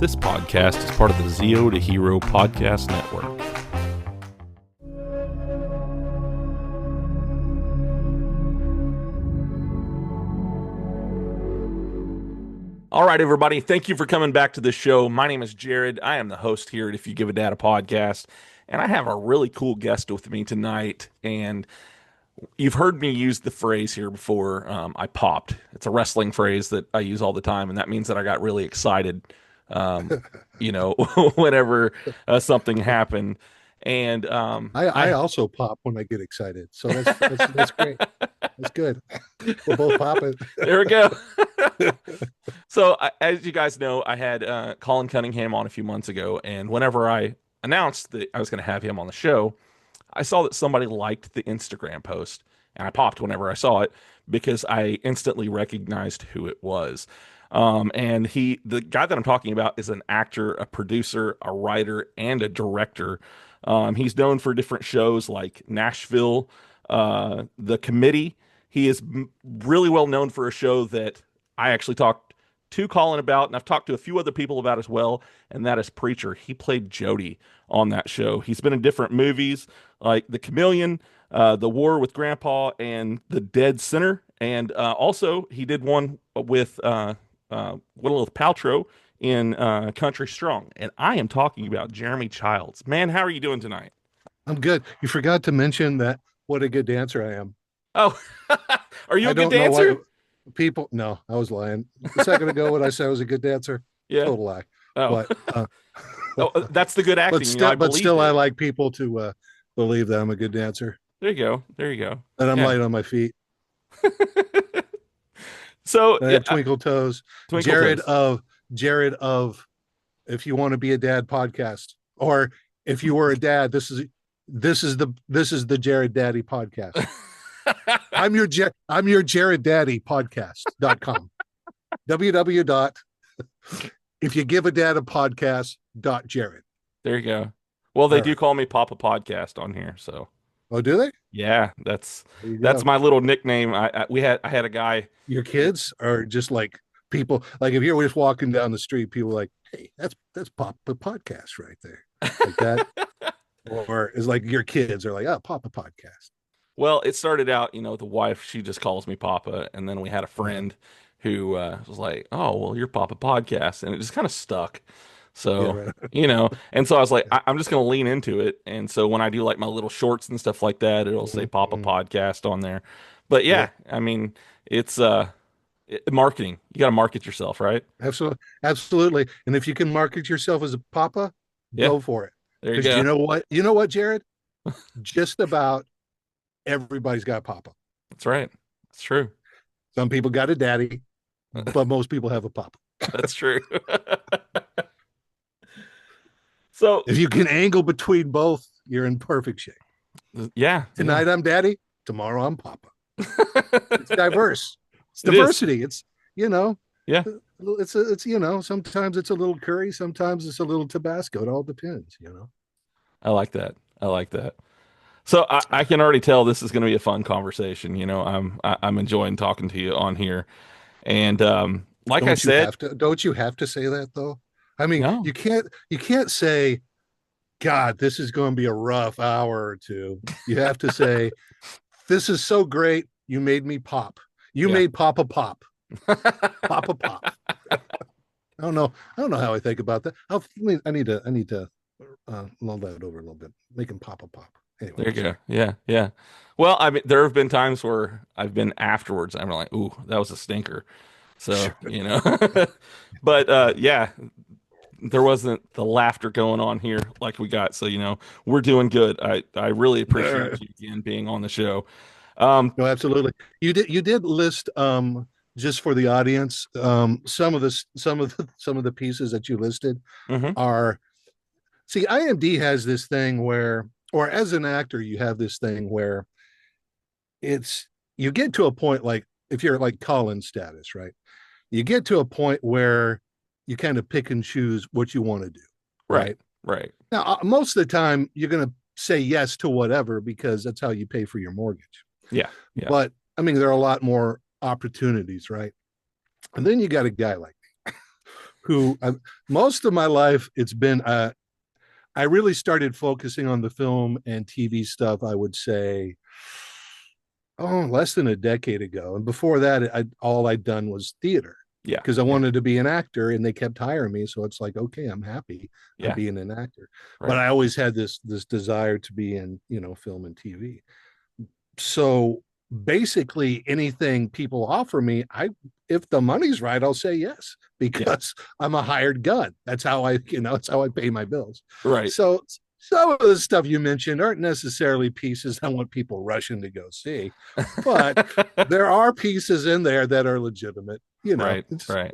This podcast is part of the Zeo to Hero podcast network. All right, everybody. Thank you for coming back to the show. My name is Jared. I am the host here at If You Give a Dad a Podcast, and I have a really cool guest with me tonight. And you've heard me use the phrase here before. I popped. It's a wrestling phrase that I use all the time, and that means that I got really excited. Whenever something happened, and I also pop when I get excited, so that's great. That's good. We're both popping. There we go. So, as you guys know, I had Colin Cunningham on a few months ago, and whenever I announced that I was going to have him on the show, I saw that somebody liked the Instagram post, and I popped whenever I saw it because I instantly recognized who it was. And the guy that I'm talking about is an actor, a producer, a writer, and a director. He's known for different shows like Nashville, The Committee. He is really well known for a show that I actually talked to Colin about, and I've talked to a few other people about as well, and that is Preacher. He played Jody on that show. He's been in different movies like The Chameleon, The War with Grandpa, and The Dead Center. And also, he did one with Gwyneth Paltrow in Country Strong. And I am talking about Jeremy Childs. Man, how are you doing tonight? I'm good. You forgot to mention that what a good dancer I am. Oh, are you a good dancer? No, I was lying. A second ago when I said I was a good dancer, yeah, total lie. Oh, that's the good acting. But still, I like people to believe that I'm a good dancer. There you go. There you go. And I'm light on my feet. So I have twinkle toes. Jared of If You Want to Be a Dad podcast, or if you were a dad, this is the Jared Daddy podcast. I'm your Jared Daddy podcast.com. www.ifyougiveadadapodcast.jared. There you go. Well, they do call me Papa Podcast on here, so. Oh, do they? Yeah, that's my little nickname. I had a guy. Your kids are just like people. Like if you're just walking down the street, people are like, hey, that's Papa Podcast right there, like that. Or it's like your kids are like, oh, Papa Podcast. Well, it started out, the wife, she just calls me Papa, and then we had a friend who was like, oh, well, you're Papa Podcast, and it just kind of stuck. So, yeah, right. And so I was like, I'm just going to lean into it. And so when I do like my little shorts and stuff like that, it'll say Papa Podcast on there. But yeah, I mean, it's marketing. You got to market yourself, right? Absolutely. And if you can market yourself as a Papa, go for it. There you go. You know what, Jared? Just about everybody's got a Papa. That's right. It's true. Some people got a daddy, but most people have a Papa. That's true. So if you can angle between both, you're in perfect shape. Yeah. Tonight I'm daddy. Tomorrow I'm Papa. It's diverse. It's diversity. It's Yeah. It's sometimes it's a little curry, sometimes it's a little Tabasco. It all depends. I like that. So I can already tell this is going to be a fun conversation. I'm enjoying talking to you on here, and like I said, don't you have to say that though? I mean, no. You can't say, God, this is going to be a rough hour or two. You have to say, this is so great. You made me pop. You made Papa pop. Papa pop. I don't know how I think about that. I need to lull that over a little bit. Make him Papa pop. Anyway, there you go. Yeah. Well, I mean, there have been times where I've been afterwards. I'm like, ooh, that was a stinker. So, but there wasn't the laughter going on here like we got. So, we're doing good. I really appreciate you again being on the show. No, absolutely. You did list just for the audience some of the pieces that you listed are. See, IMD has this thing where, or as an actor, you have this thing where you get to a point, like if you're like Colin status, right? You get to a point where you kind of pick and choose what you want to do. Right. Now, most of the time you're going to say yes to whatever, because that's how you pay for your mortgage. Yeah. But I mean, there are a lot more opportunities, right? And then you got a guy like me who most of my life it's been I really started focusing on the film and TV stuff, I would say, less than a decade ago. And before that, all I'd done was theater Yeah. because I Yeah. wanted to be an actor and they kept hiring me. So it's like, okay, I'm happy. I'm Yeah. being an actor. But Right. I always had this desire to be in, film and TV. So basically anything people offer me, if the money's right, I'll say yes Yeah. because I'm a hired gun. That's how it's how I pay my bills. Right. So some of the stuff you mentioned aren't necessarily pieces I want people rushing to go see, but there are pieces in there that are legitimate. Right. It's Right.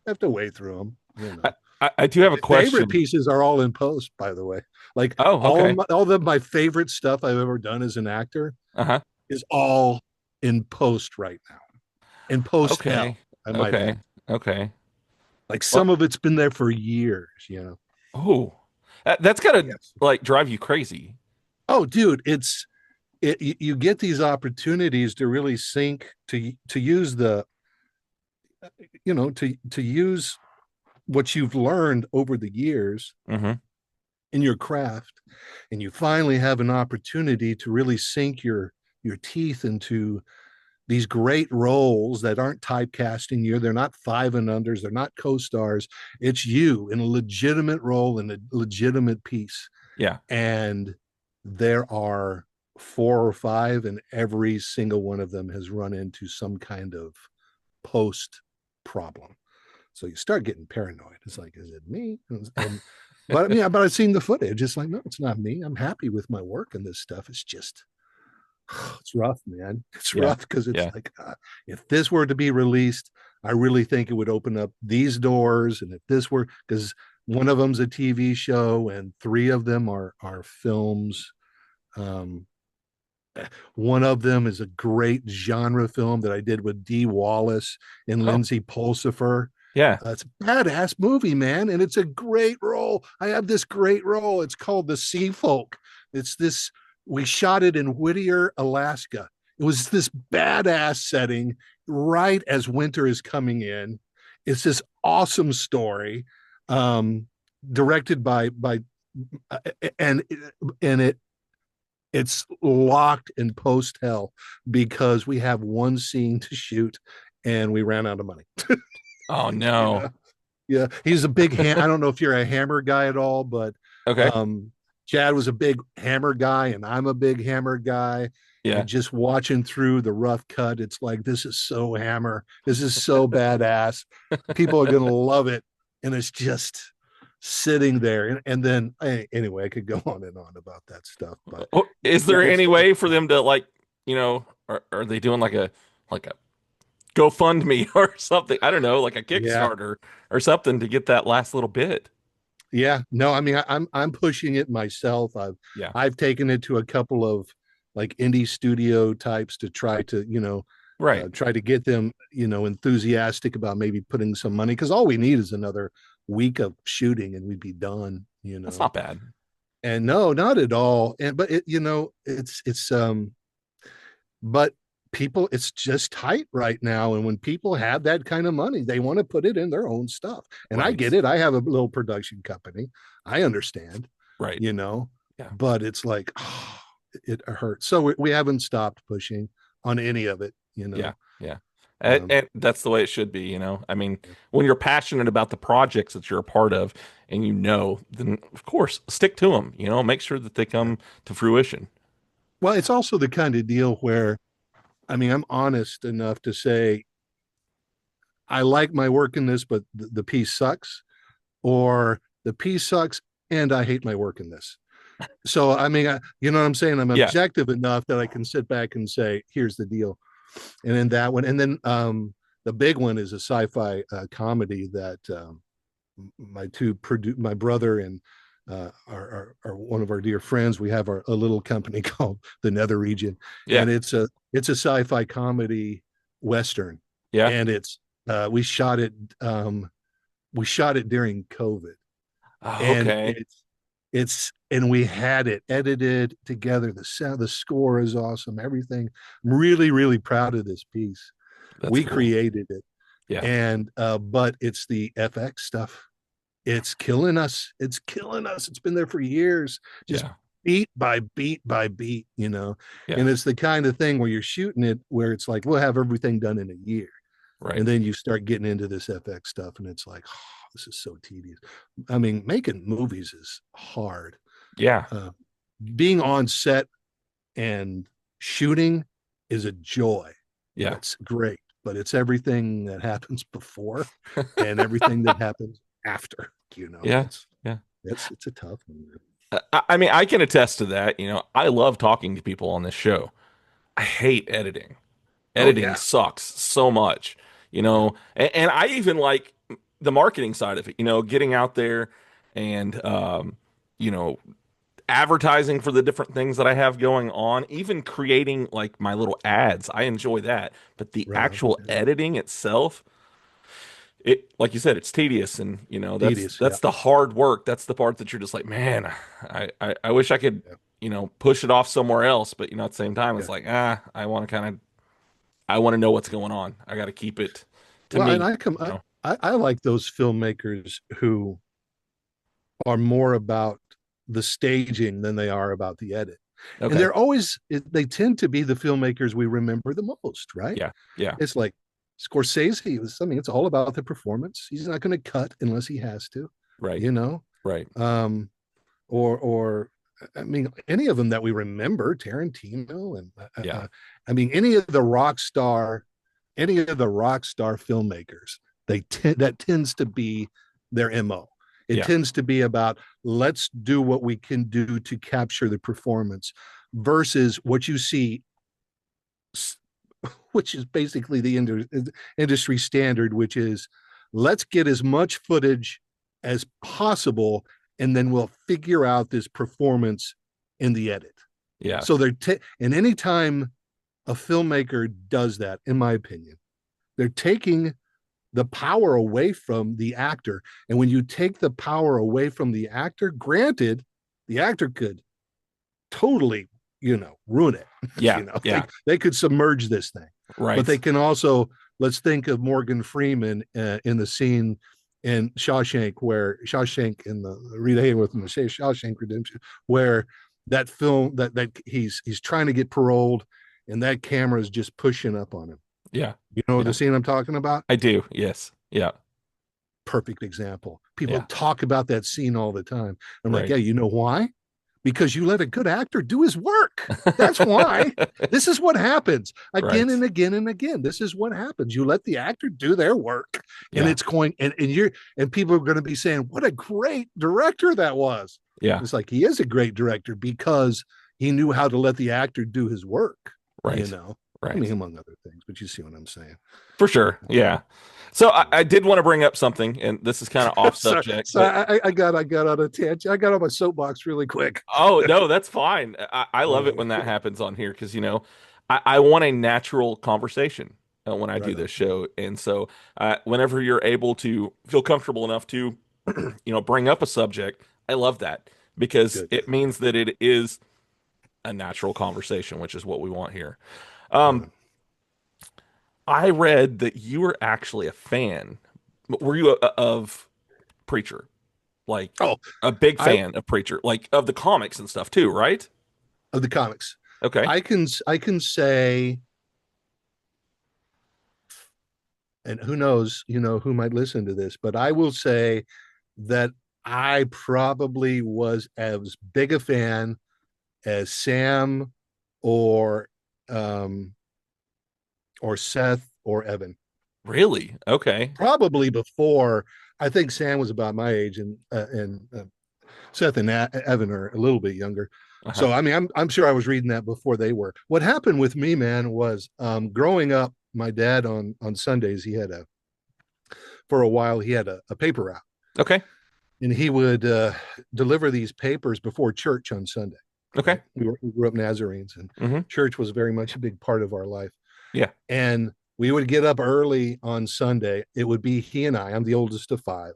have to wade through them. I do My have a favorite question. pieces are all in post, by the way. Like Oh, okay. all of my favorite stuff I've ever done as an actor Uh-huh. is all in post right now. In post Okay. hell, I might add. Okay. Okay. Like Well, some of it's been there for years. oh, that's gotta Yes. like drive you crazy. Oh, dude, you get these opportunities to really sink to use the to use what you've learned over the years Hmm. in your craft, and you finally have an opportunity to really sink your teeth into these great roles that aren't typecasting you. They're not five and unders. They're not co-stars. It's you in a legitimate role in a legitimate piece. Yeah. And there are four or five, and every single one of them has run into some kind of post problem. So you start getting paranoid. It's like, is it me? But yeah, but I've seen the footage. It's like, no, it's not me. I'm happy with my work in this stuff. It's just it's rough, man. It's Yeah. rough because it's Yeah. like, if this were to be released, I really think it would open up these doors. And if this were, because one of them's a TV show and three of them are films. Um, one of them is a great genre film that I did with Dee Wallace and Oh, Lindsay Pulsifer. yeah. It's a badass movie, man, and it's a great role. I have this great role. It's called The Sea Folk. It's this. We shot it in Whittier, Alaska. It was this badass setting right as winter is coming in. It's this awesome story, um, directed by uh, and it's locked in post hell because we have one scene to shoot and we ran out of money. Oh you no. know yeah, he's a big I don't know if you're a Hammer guy at all, but Okay. um Chad was a big Hammer guy and I'm a big Hammer guy. Yeah. And just watching through the rough cut, it's like, this is so Hammer, this is so badass, people are gonna love it. And it's just sitting there, and then anyway, I could go on and on about that stuff, but Oh, is yeah, there it's any way for them to like, are they doing like a GoFundMe or something? I don't know, like a yeah. Kickstarter or something to get that last little bit. Yeah, no, I mean, I'm pushing it myself. Yeah. I've taken it to a couple of like indie studio types to try to Right. try to get them enthusiastic about maybe putting some money, because all we need is another week of shooting and we'd be done. That's not bad. And no, not at all. And but it's but people, it's just tight right now, and when people have that kind of money they want to put it in their own stuff, and I Right. get it. I have a little production company, I understand, Right. you know Yeah. but it's like, it hurts. So we haven't stopped pushing on any of it. Yeah. Yeah. um And that's the way it should be. I mean, when you're passionate about the projects that you're a part of and then of course stick to them, make sure that they yeah. come to fruition. Well, it's also the kind of deal where, I mean, I'm honest enough to say I like my work in this, but the piece sucks, or the piece sucks and I hate my work in this. So I mean, you know what I'm saying? I'm Yeah. objective enough that I can sit back and say, here's the deal. And then that one, and then the big one is a sci-fi comedy that my brother and are one of our dear friends. We have a little company called the Nether Region, Yeah. and it's a sci-fi comedy western, Yeah. and it's we shot it during COVID, Oh, and okay. and we had it edited together. The sound, the score is awesome. Everything. I'm really, really proud of this piece. That's We cool. created it. Yeah. And but it's the FX stuff. It's killing us. It's killing us. It's been there for years, just Yeah. beat by beat by beat, you know. Yeah. And it's the kind of thing where you're shooting it where it's like we'll have everything done in a year, and Right. then you start getting into this FX stuff, and it's like, oh, this is so tedious. I mean, making movies is hard. Yeah. Uh, Being on set and shooting is a joy. Yeah. That's great, but it's everything that happens before and everything that happens after. You know, Yeah. Yeah. it's a tough one. I mean, I can attest to that. I love talking to people on this show. I hate editing. Oh Editing yeah, sucks so much, yeah, and I even like the marketing side of it, getting out there and, you know, advertising for the different things that I have going on, even creating like my little ads. I enjoy that. But the right on. actual Yeah. editing itself, like you said, it's tedious, and that's Tedious. Yeah, that's the hard work. That's the part that you're just like, man, I wish I could, yeah, push it off somewhere else, but at the same time, it's yeah. like, I want to know what's going on. I got to keep it to Well, and me, I come, you know. I like those filmmakers who are more about the staging than they are about the edit. And Okay. they're always, they tend to be the filmmakers we remember the most, right? Yeah. Yeah. It's like Scorsese was, I mean, it's all about the performance. He's not going to cut unless he has to, Right. you know? Right. Um, or, I mean, any of them that we remember, Tarantino, and Yeah. I mean, any of the rock star filmmakers, that tends to be their MO. It Yeah. tends to be about let's do what we can do to capture the performance versus what you see, which is basically the industry standard, which is let's get as much footage as possible and then we'll figure out this performance in the edit. Yeah. So and anytime a filmmaker does that, in my opinion, they're taking the power away from the actor. And when you take the power away from the actor, granted, the actor could totally, ruin it. Yeah. Yeah. They could submerge this thing, but they Right. can also, let's think of Morgan Freeman in the scene in Shawshank, where Shawshank in the Rita Hayworth in the Shawshank Redemption, where that film that he's trying to get paroled, and that camera is just pushing up on him. Yeah. You know the Yeah. scene I'm talking about? I do. Yes. Yeah. Perfect example. People Yeah. talk about that scene all the time. I'm like, Right. yeah, you know why? Because you let a good actor do his work. That's why. This is what happens again Right. and again and again. This is what happens. You let the actor do their work, and Yeah. it's going, and people are going to be saying, what a great director that was. Yeah. It's like he is a great director because he knew how to let the actor do his work, you Right. know. I Right. mean, among other things, but you see what I'm saying. For sure. Yeah. So I did want to bring up something, and this is kind of off so subject, so but I got on a tangent. I got on my soapbox really quick. oh no, that's fine. I love it Uh, when that happens on here because I want a natural conversation when I right do on. this show, and so whenever you're able to feel comfortable enough to bring up a subject, I love that because Good, it good. means that it is a natural conversation, which is what we want here. Right Um, on. I read that you were actually a fan. Were you of Preacher? Like Oh, a big I fan of Preacher, like of the comics and stuff too, right? of the comics. Okay. I can say, and who knows, who might listen to this, but I will say that I probably was as big a fan as Sam or um or Seth or Evan. Really? Okay. Probably before. I think Sam was about my age, and Seth and Evan are a little bit younger. Uh-huh. So I mean, I'm sure I was reading that before they were. What happened with me, man, was growing up. My dad on Sundays he had a for a while he had a paper route, Okay. and he would deliver these papers before church on Sunday. Okay. Right, we grew up Nazarenes, and Hmm. church was very much a big part of our life. Yeah. And we would get up early on Sunday. It would be he and I. I'm the oldest of five.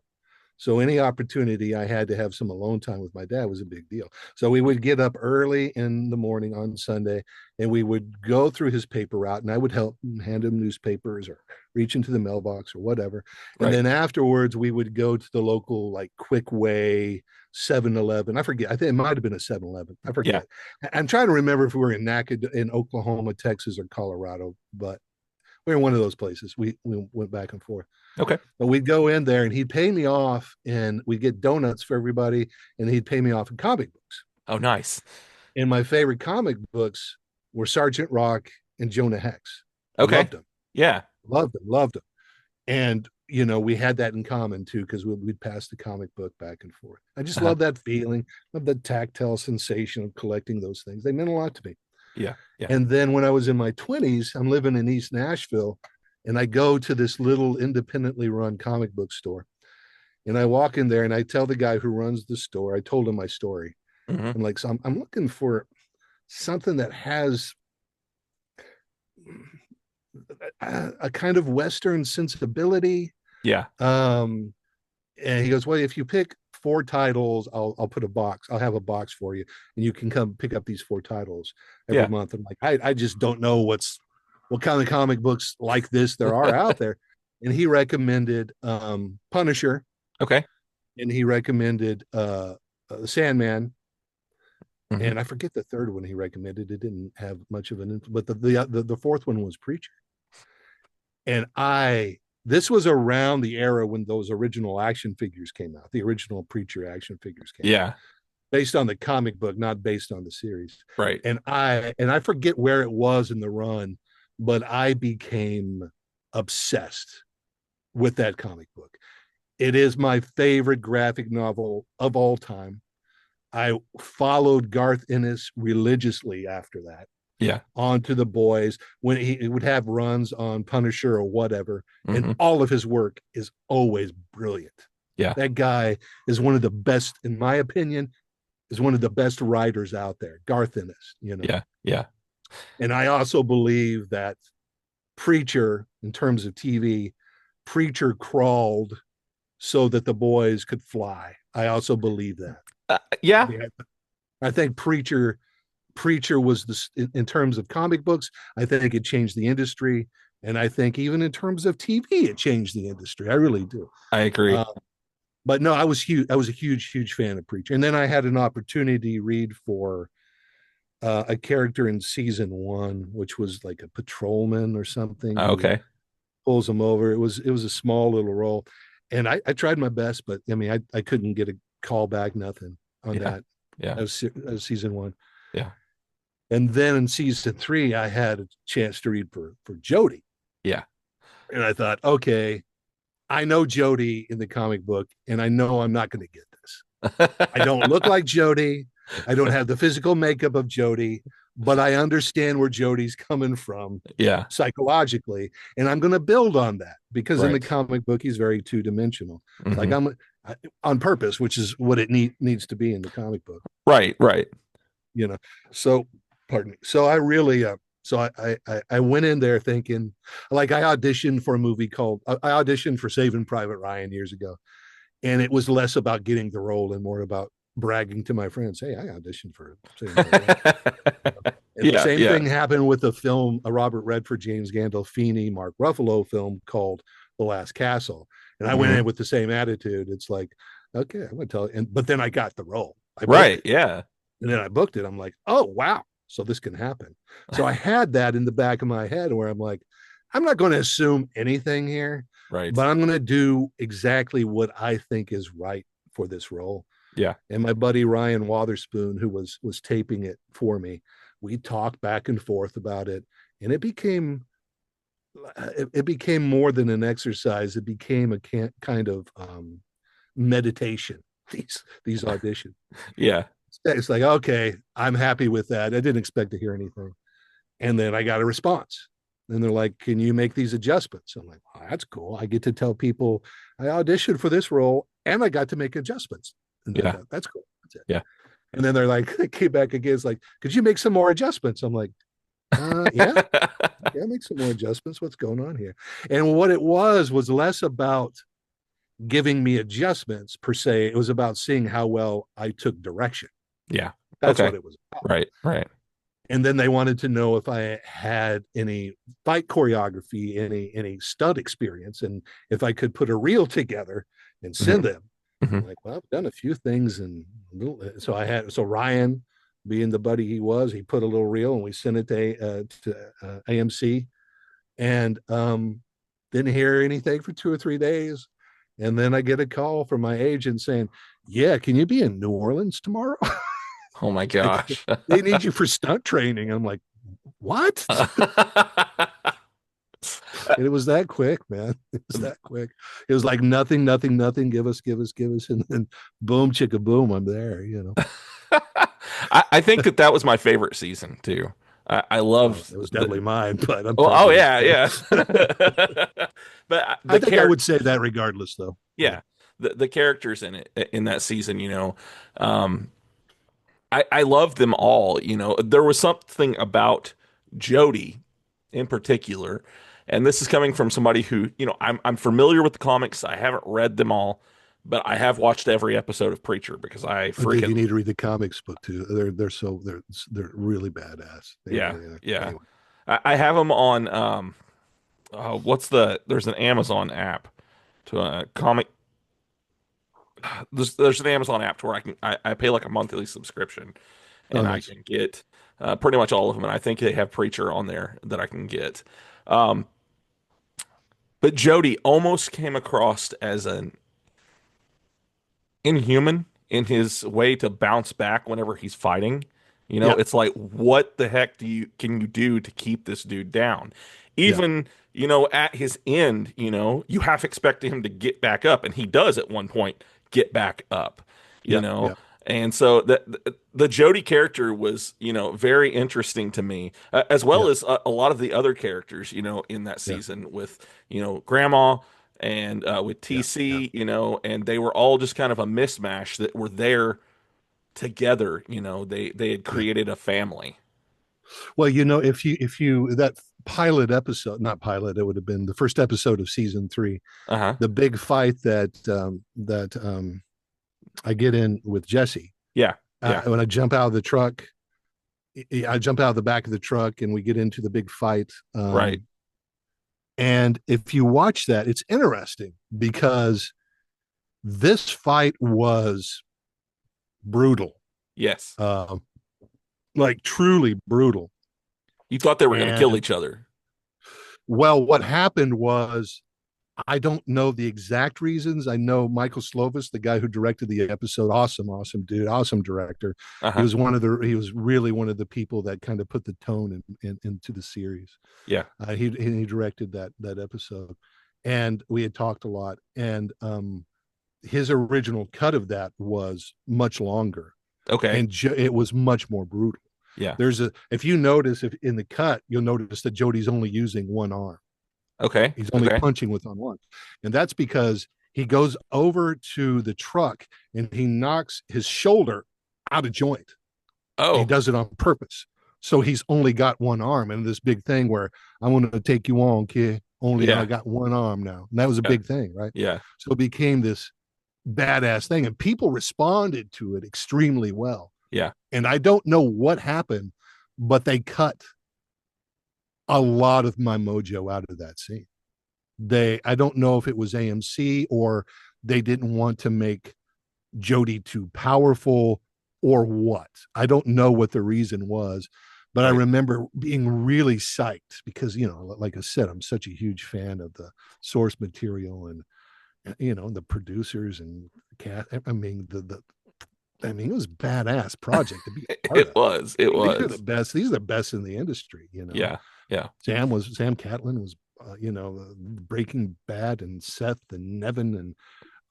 So any opportunity I had to have some alone time with my dad was a big deal. So we would get up early in the morning on Sunday and we would go through his paper route and I would help hand him newspapers or reach into the mailbox or whatever. And Right. then afterwards we would go to the local like quick way 7-Eleven. I forget. I think it might have been a 7-Eleven. I Yeah. forget. I'm trying to remember if we were in in Oklahoma, Texas, or Colorado, but we were in one of those places. We went back and forth. Okay. But we'd go in there and he'd pay me off and we'd get donuts for everybody and he'd pay me off in comic books. Oh, nice. And my favorite comic books were Sergeant Rock and Jonah Hex. Okay. Loved them, Yeah. loved them, loved them. And, you know, we had that in common too, because we'd pass the comic book back and forth. I just Uh-huh. love that feeling, love the tactile sensation of collecting those things. They meant a lot to me. Yeah. Yeah. And then when I was in my 20s, I'm living in East Nashville and I go to this little independently run comic book store. And I walk in there and I tell the guy who runs the store, I told him my story. Hmm. I'm like, so I'm looking for something that has a kind of Western sensibility. Yeah. Um, and he goes, well, if you pick 4 titles, I'll put a box. I'll have a box for you, and you can come pick up these 4 titles every Yeah. month. I'm like, I just don't know what kind of comic books like this there are out there. And he recommended Punisher, Okay. and he recommended Sandman, Hmm. and I forget the third one he recommended. It didn't have much of an, but the fourth one was Preacher. And this was around the era when those original action figures came out, the original Preacher action figures came out, Yeah. based on the comic book, not based on the series. Right. And I forget where it was in the run, but I became obsessed with that comic book. It is my favorite graphic novel of all time. I followed Garth Ennis religiously after that, Yeah. onto the boys when he would have runs on Punisher or whatever, and Hmm. all of his work is always brilliant. Yeah. That guy is one of the best, in my opinion, is one of the best writers out there, Garth Ennis, you know. Yeah. Yeah. And I also believe that Preacher, in terms of TV, Preacher crawled so that the boys could fly. I also believe that. I Yeah. mean, I think Preacher was in terms of comic books. I think it changed the industry, and I think even in terms of TV, it changed the industry. I really do. I agree. Uh, but no, I was huge. I was a huge fan of Preacher, and then I had an opportunity to read for a character in season 1, which was like a patrolman or something who Okay. pulls him over. It was a small little role, and I tried my best, but I mean, I couldn't get a call back, nothing on Yeah. that. Yeah. As season 1. Yeah. And then in season 3, I had a chance to read for Jody. Yeah. And I thought, okay, I know Jody in the comic book, and I know I'm not going to get this. I don't look like Jody. I don't have the physical makeup of Jody, but I understand where Jody's coming from Yeah. psychologically. And I'm going to build on that because in the Right. comic book, he's very 2-dimensional. Like Hmm. on purpose, which is what it needs to be in the comic book, Right. Right. you know. So pardon me. So I really I went in there thinking, like, I auditioned for a movie called I auditioned for Saving Private Ryan years ago, and it was less about getting the role and more about bragging to my friends, hey, I auditioned for Saving Private Ryan. And the Yeah. same Yeah. thing happened with a film, a Robert Redford, James Gandolfini, Mark Ruffalo film called The Last Castle. And I went Hmm. in with the same attitude. It's like, okay, I'm gonna tell you. But then I got the role. I booked Right. it. Yeah. And then I booked it. I'm like, oh wow, so this can happen. So I had that in the back of my head where I'm like, I'm not going to assume anything here, Right. but I'm going to do exactly what I think is right for this role. Yeah. And my buddy Ryan Watherspoon, who was taping it for me, we talked back and forth about it, and it became more than an exercise. It became a kind of meditation. These auditions. Yeah. It's like, okay, I'm happy with that. I didn't expect to hear anything. And then I got a response. And they're like, can you make these adjustments? I'm like, oh, that's cool. I get to tell people I auditioned for this role and I got to make adjustments. And Yeah. that's cool. That's it. Yeah. And then they're like, they came back again. It's like, could you make some more adjustments? I'm like, yeah, make some more adjustments. What's going on here? And what it was less about giving me adjustments per se. It was about seeing how well I took direction. Yeah. That's Okay. what it was about. Right. Right. And then they wanted to know if I had any fight choreography, any stunt experience, and if I could put a reel together and send Hmm. them. Hmm. I'm like, well, I've done a few things, and so Ryan, being the buddy he was, he put a little reel, and we sent it to AMC, and didn't hear anything for 2 or 3 days, and then I get a call from my agent saying, "Yeah, can you be in New Orleans tomorrow?" Oh my Like, gosh. they need you for stunt training. I'm like, what? And it was that quick, man. It was that quick. It was like nothing, nothing, nothing. Give us, give us, give us, and then boom, chicka boom, I'm there. I think that was my favorite season too. I Well, loved it was the. definitely mine, but I'm Oh prejudiced. yeah, But yeah. But I the think I character, would say that regardless, though. Yeah. yeah, the characters in it in that season, um, I loved them all. There was something about Jody in particular, and this is coming from somebody who, I'm familiar with the comics. I haven't read them all, but I have watched every episode of Preacher because I Dude, freaking you need to read the comics book too. They're really badass. They yeah, really are. yeah. Anyway. I have them on there's an Amazon app to a comic. There's an Amazon app to where I pay like a monthly subscription Oh, and I nice. can get pretty much all of them. And I think they have Preacher on there that I can get. Um, but Jody almost came across as an inhuman in his way to bounce back whenever he's fighting. Yeah. It's like, what the heck can you do to keep this dude down? Yeah. Even, at his end, you half expect him to get back up, and he does at one point get back up, you Yeah. know. Yeah. And so the Jody character was, very interesting to me, as well Yeah. as a lot of the other characters, in that Yeah. season with, Grandma and with Yeah. Yeah. TC, and they were all just kind of a mismatch that were there together. They had Yeah. created a family. Well, if you that pilot episode, not pilot, it would have been the first episode of season 3, Uh-huh. the big fight that I get in with Jesse. Yeah. Yeah. When I jump out of the truck, I jump out of the back of the truck, and we get into the big fight. Right. And if you watch that, it's interesting because this fight was brutal, Yes. uh, like truly brutal. You thought they were going to kill And each other. well, what happened was, I don't know the exact reasons. I know Michael Slovis, the guy who directed the episode, awesome dude, awesome director. He Uh-huh. was really one of the people that kind of put the tone into the series. Yeah. He directed that episode, and we had talked a lot. And his original cut of that was much longer, Okay. and it was much more brutal. Yeah. If you notice, if in the cut, you'll notice that Jody's only using one arm. Okay. He's only Okay. punching with on one. And that's because he goes over to the truck and he knocks his shoulder out of joint. He Oh. does it on purpose. So he's only got one arm. And this big thing where I want to take you on, kid. Only I Yeah. got one arm now. And that was a Yeah. big thing, right? Yeah. So it became this badass thing. And people responded to it extremely well. Yeah. And I don't know what happened, but they cut a lot of my mojo out of that scene. I don't know if it was AMC or they didn't want to make Jody too powerful or what. I don't know what the reason was, but I Right. remember being really psyched because, like I said, I'm such a huge fan of the source material and the producers and cast. I mean, it was a badass project to be a part It of. was. It These are the was. best. These are the best in the industry. Yeah. Yeah. Sam Catlin was, Breaking Bad, and Seth and Nevin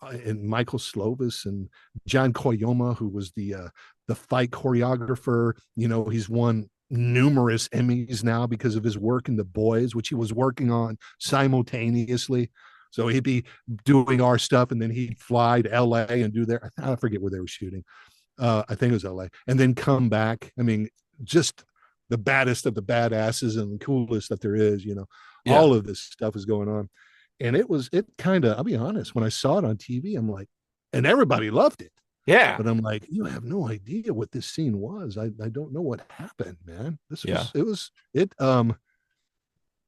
and Michael Slovis and John Koyoma, who was the fight choreographer. He's won numerous Emmys now because of his work in The Boys, which he was working on simultaneously. So he'd be doing our stuff, and then he'd fly to LA and do their. I forget where they were shooting. I think it was LA, and then come back. I mean, just the baddest of the badasses and the coolest that there is. Yeah. All of this stuff is going on. And it kind of, I'll be honest, when I saw it on TV, I'm like, and everybody loved it. Yeah. But I'm like, you have no idea what this scene was. I don't know what happened, man. This Yeah. was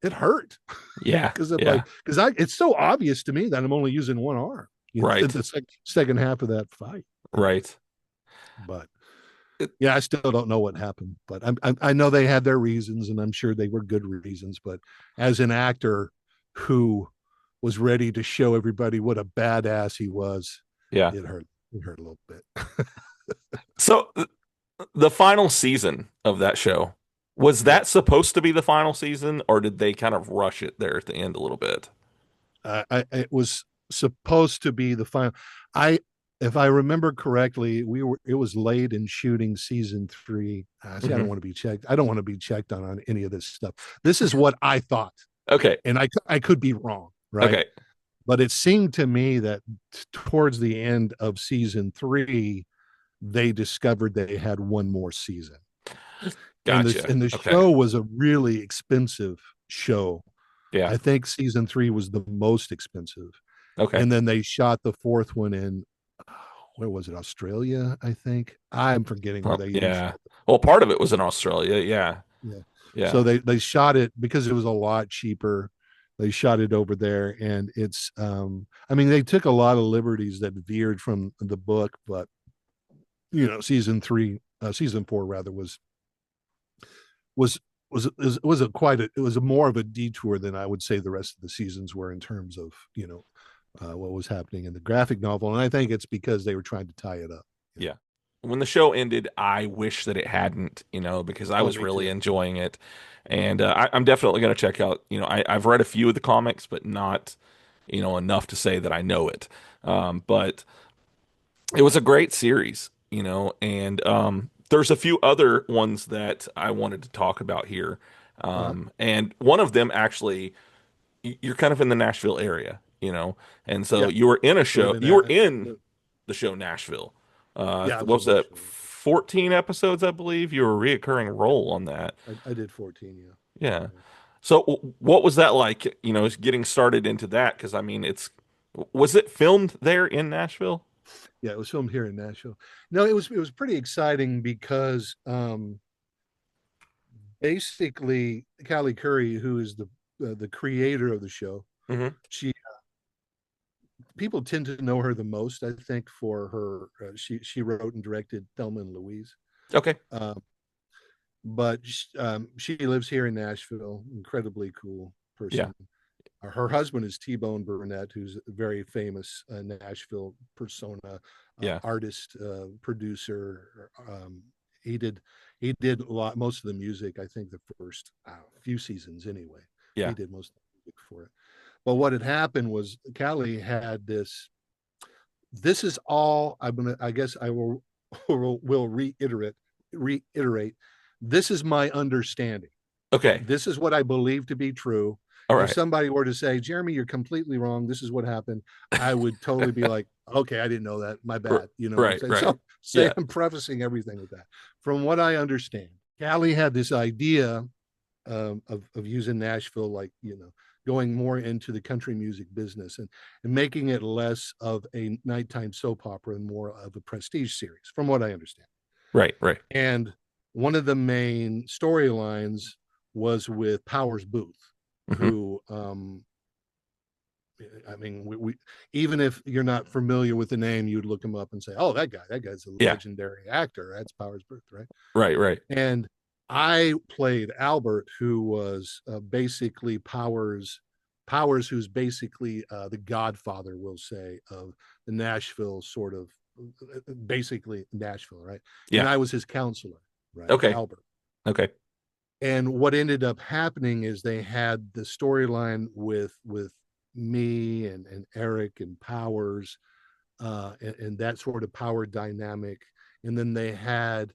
it hurt Yeah. because I'm Yeah. like, because I it's so obvious to me that I'm only using one arm, Right. the second half of that fight. Right. But It, yeah, I still don't know what happened, but I know they had their reasons, and I'm sure they were good reasons. But as an actor who was ready to show everybody what a badass he was, yeah. it hurt. It hurt a little bit. So the final season of that show, was Yeah, that supposed to be the final season, or did they kind of rush it there at the end a little bit? it was supposed to be the final. I, if I remember correctly, it was late in shooting season three. See, I don't Hmm. want to be checked. I don't want to be checked on any of this stuff. This is what I thought, Okay. and I could be wrong, right? Okay. But it seemed to me that towards the end of season three, they discovered they had one more season, Gotcha. and the Okay. show was a really expensive show. Yeah. I think season three was the most expensive, Okay. and then they shot the fourth one in, where was it, Australia? I think I'm forgetting where they even Yeah. shot it. Well, part of it was in Australia. Yeah. Yeah, so Yeah. they shot it because it was a lot cheaper. They shot it over there, and it's I mean, they took a lot of liberties that veered from the book, but season three, season four rather, was was a quite a, it was a more of a detour than I would say the rest of the seasons were in terms of what was happening in the graphic novel, and I think it's because they were trying to tie it up. Yeah. When the show ended, I wish that it hadn't, because I Oh, was me really too. enjoying it. And I'm definitely going to check out, I've read a few of the comics, but not, enough to say that I know it. But it was a great series, and there's a few other ones that I wanted to talk about here. Uh, And one of them actually, you're kind of in the Nashville area, and so yeah, you were in a live show, in you were that. in the show Nashville. Yeah, I What was was in that? Nashville. 14 episodes, I believe. You were a reoccurring role on that. I did 14. Yeah, Yeah. yeah, So what was that like, getting started into that? Because I mean, was it filmed there in Nashville? yeah. It was filmed here in Nashville. No, it was pretty exciting because basically Callie Curry, who is the creator of the show, Hmm. she people tend to know her the most, I think, for her. She wrote and directed Thelma and Louise, Okay. um, but she lives here in Nashville. Incredibly cool Yeah. person. Her husband is T-Bone Burnett, who's a very famous Nashville persona, Yeah. artist, producer. He did he did a lot, most of the music. I think the first few seasons, anyway. Yeah. He did most of the music for it. But what had happened was Callie had this. This is all I'm gonna. I guess I will reiterate. This is my understanding. Okay. This is what I believe to be true. All If right. somebody were to say, Jeremy, you're completely wrong, this is what happened, I would totally be like, okay, I didn't know that. My bad. You know what I'm Right. saying? Right. So say Yeah. I'm prefacing everything with that. From what I understand, Callie had this idea of using Nashville, like, going more into the country music business and making it less of a nighttime soap opera and more of a prestige series, from what I understand. Right. Right. And one of the main storylines was with Powers Booth, Hmm. who, I mean, we even if you're not familiar with the name, you'd look him up and say, "Oh, that guy's a Yeah. legendary actor. That's Powers Booth, right?" Right. Right. And I played Albert, who was basically Powers, who's basically the godfather, we'll say, of the Nashville sort of, basically Nashville, right? And Yeah. I was his counselor, right, Okay. Albert. Okay. And what ended up happening is they had the storyline with me and Eric and Powers, and that sort of power dynamic, and then they had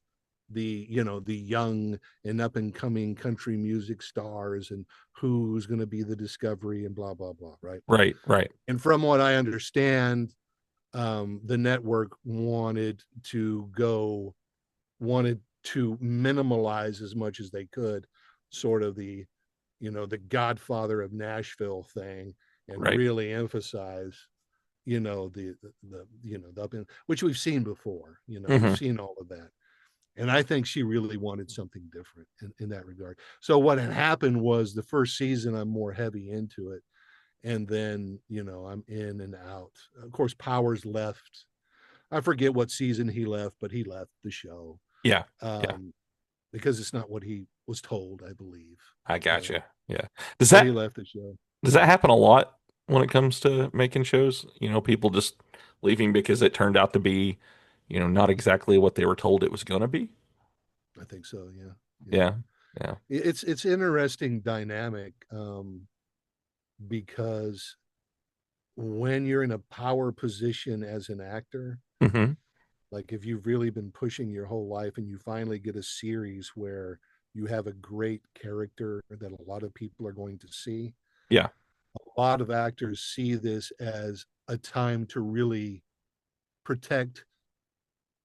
the young and up and coming country music stars and who's going to be the discovery and blah blah blah, right? Right. Right. And from what I understand, the network wanted to minimalize as much as they could sort of the godfather of Nashville thing, and Right. really emphasize, the up in, which we've seen before. We've Hmm. seen all of that. And I think she really wanted something different in that regard. So what had happened was the first season, I'm more heavy into it. And then, I'm in and out. Of course, Powers left. I forget what season he left, but he left the show, Yeah. Yeah. um, because it's not what he was told, I believe. I So, gotcha. Yeah. Does so he that left the show. does Yeah, that happen a lot when it comes to making shows? People just leaving because it turned out to be, not exactly what they were told it was gonna be? I think so. Yeah, yeah. Yeah. Yeah. It's interesting dynamic, because when you're in a power position as an actor, Hmm. like if you've really been pushing your whole life and you finally get a series where you have a great character that a lot of people are going to see, Yeah. a lot of actors see this as a time to really protect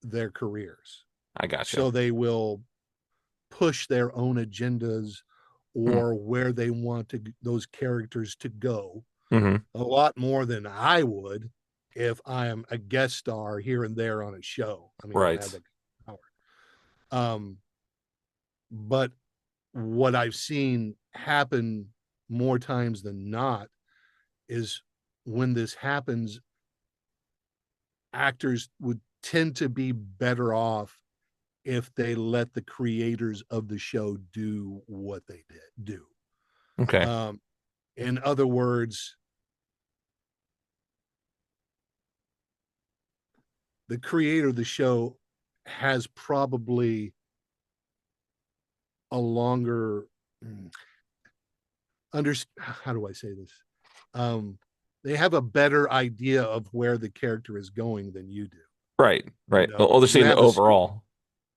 their careers. I gotcha. So they will push their own agendas or where they want those characters to go Mm-hmm. a lot more than I would if I am a guest star here and there on a show. I mean, I don't have Right. that power. Um, but what I've seen happen more times than not is when this happens, actors would tend to be better off if they let the creators of the show do what they did do. Okay. Um, in other words, the creator of the show has probably a longer under how do I say this? Um, they have a better idea of where the character is going than you do. Right. Right. Oh, they're You seeing the have a overall.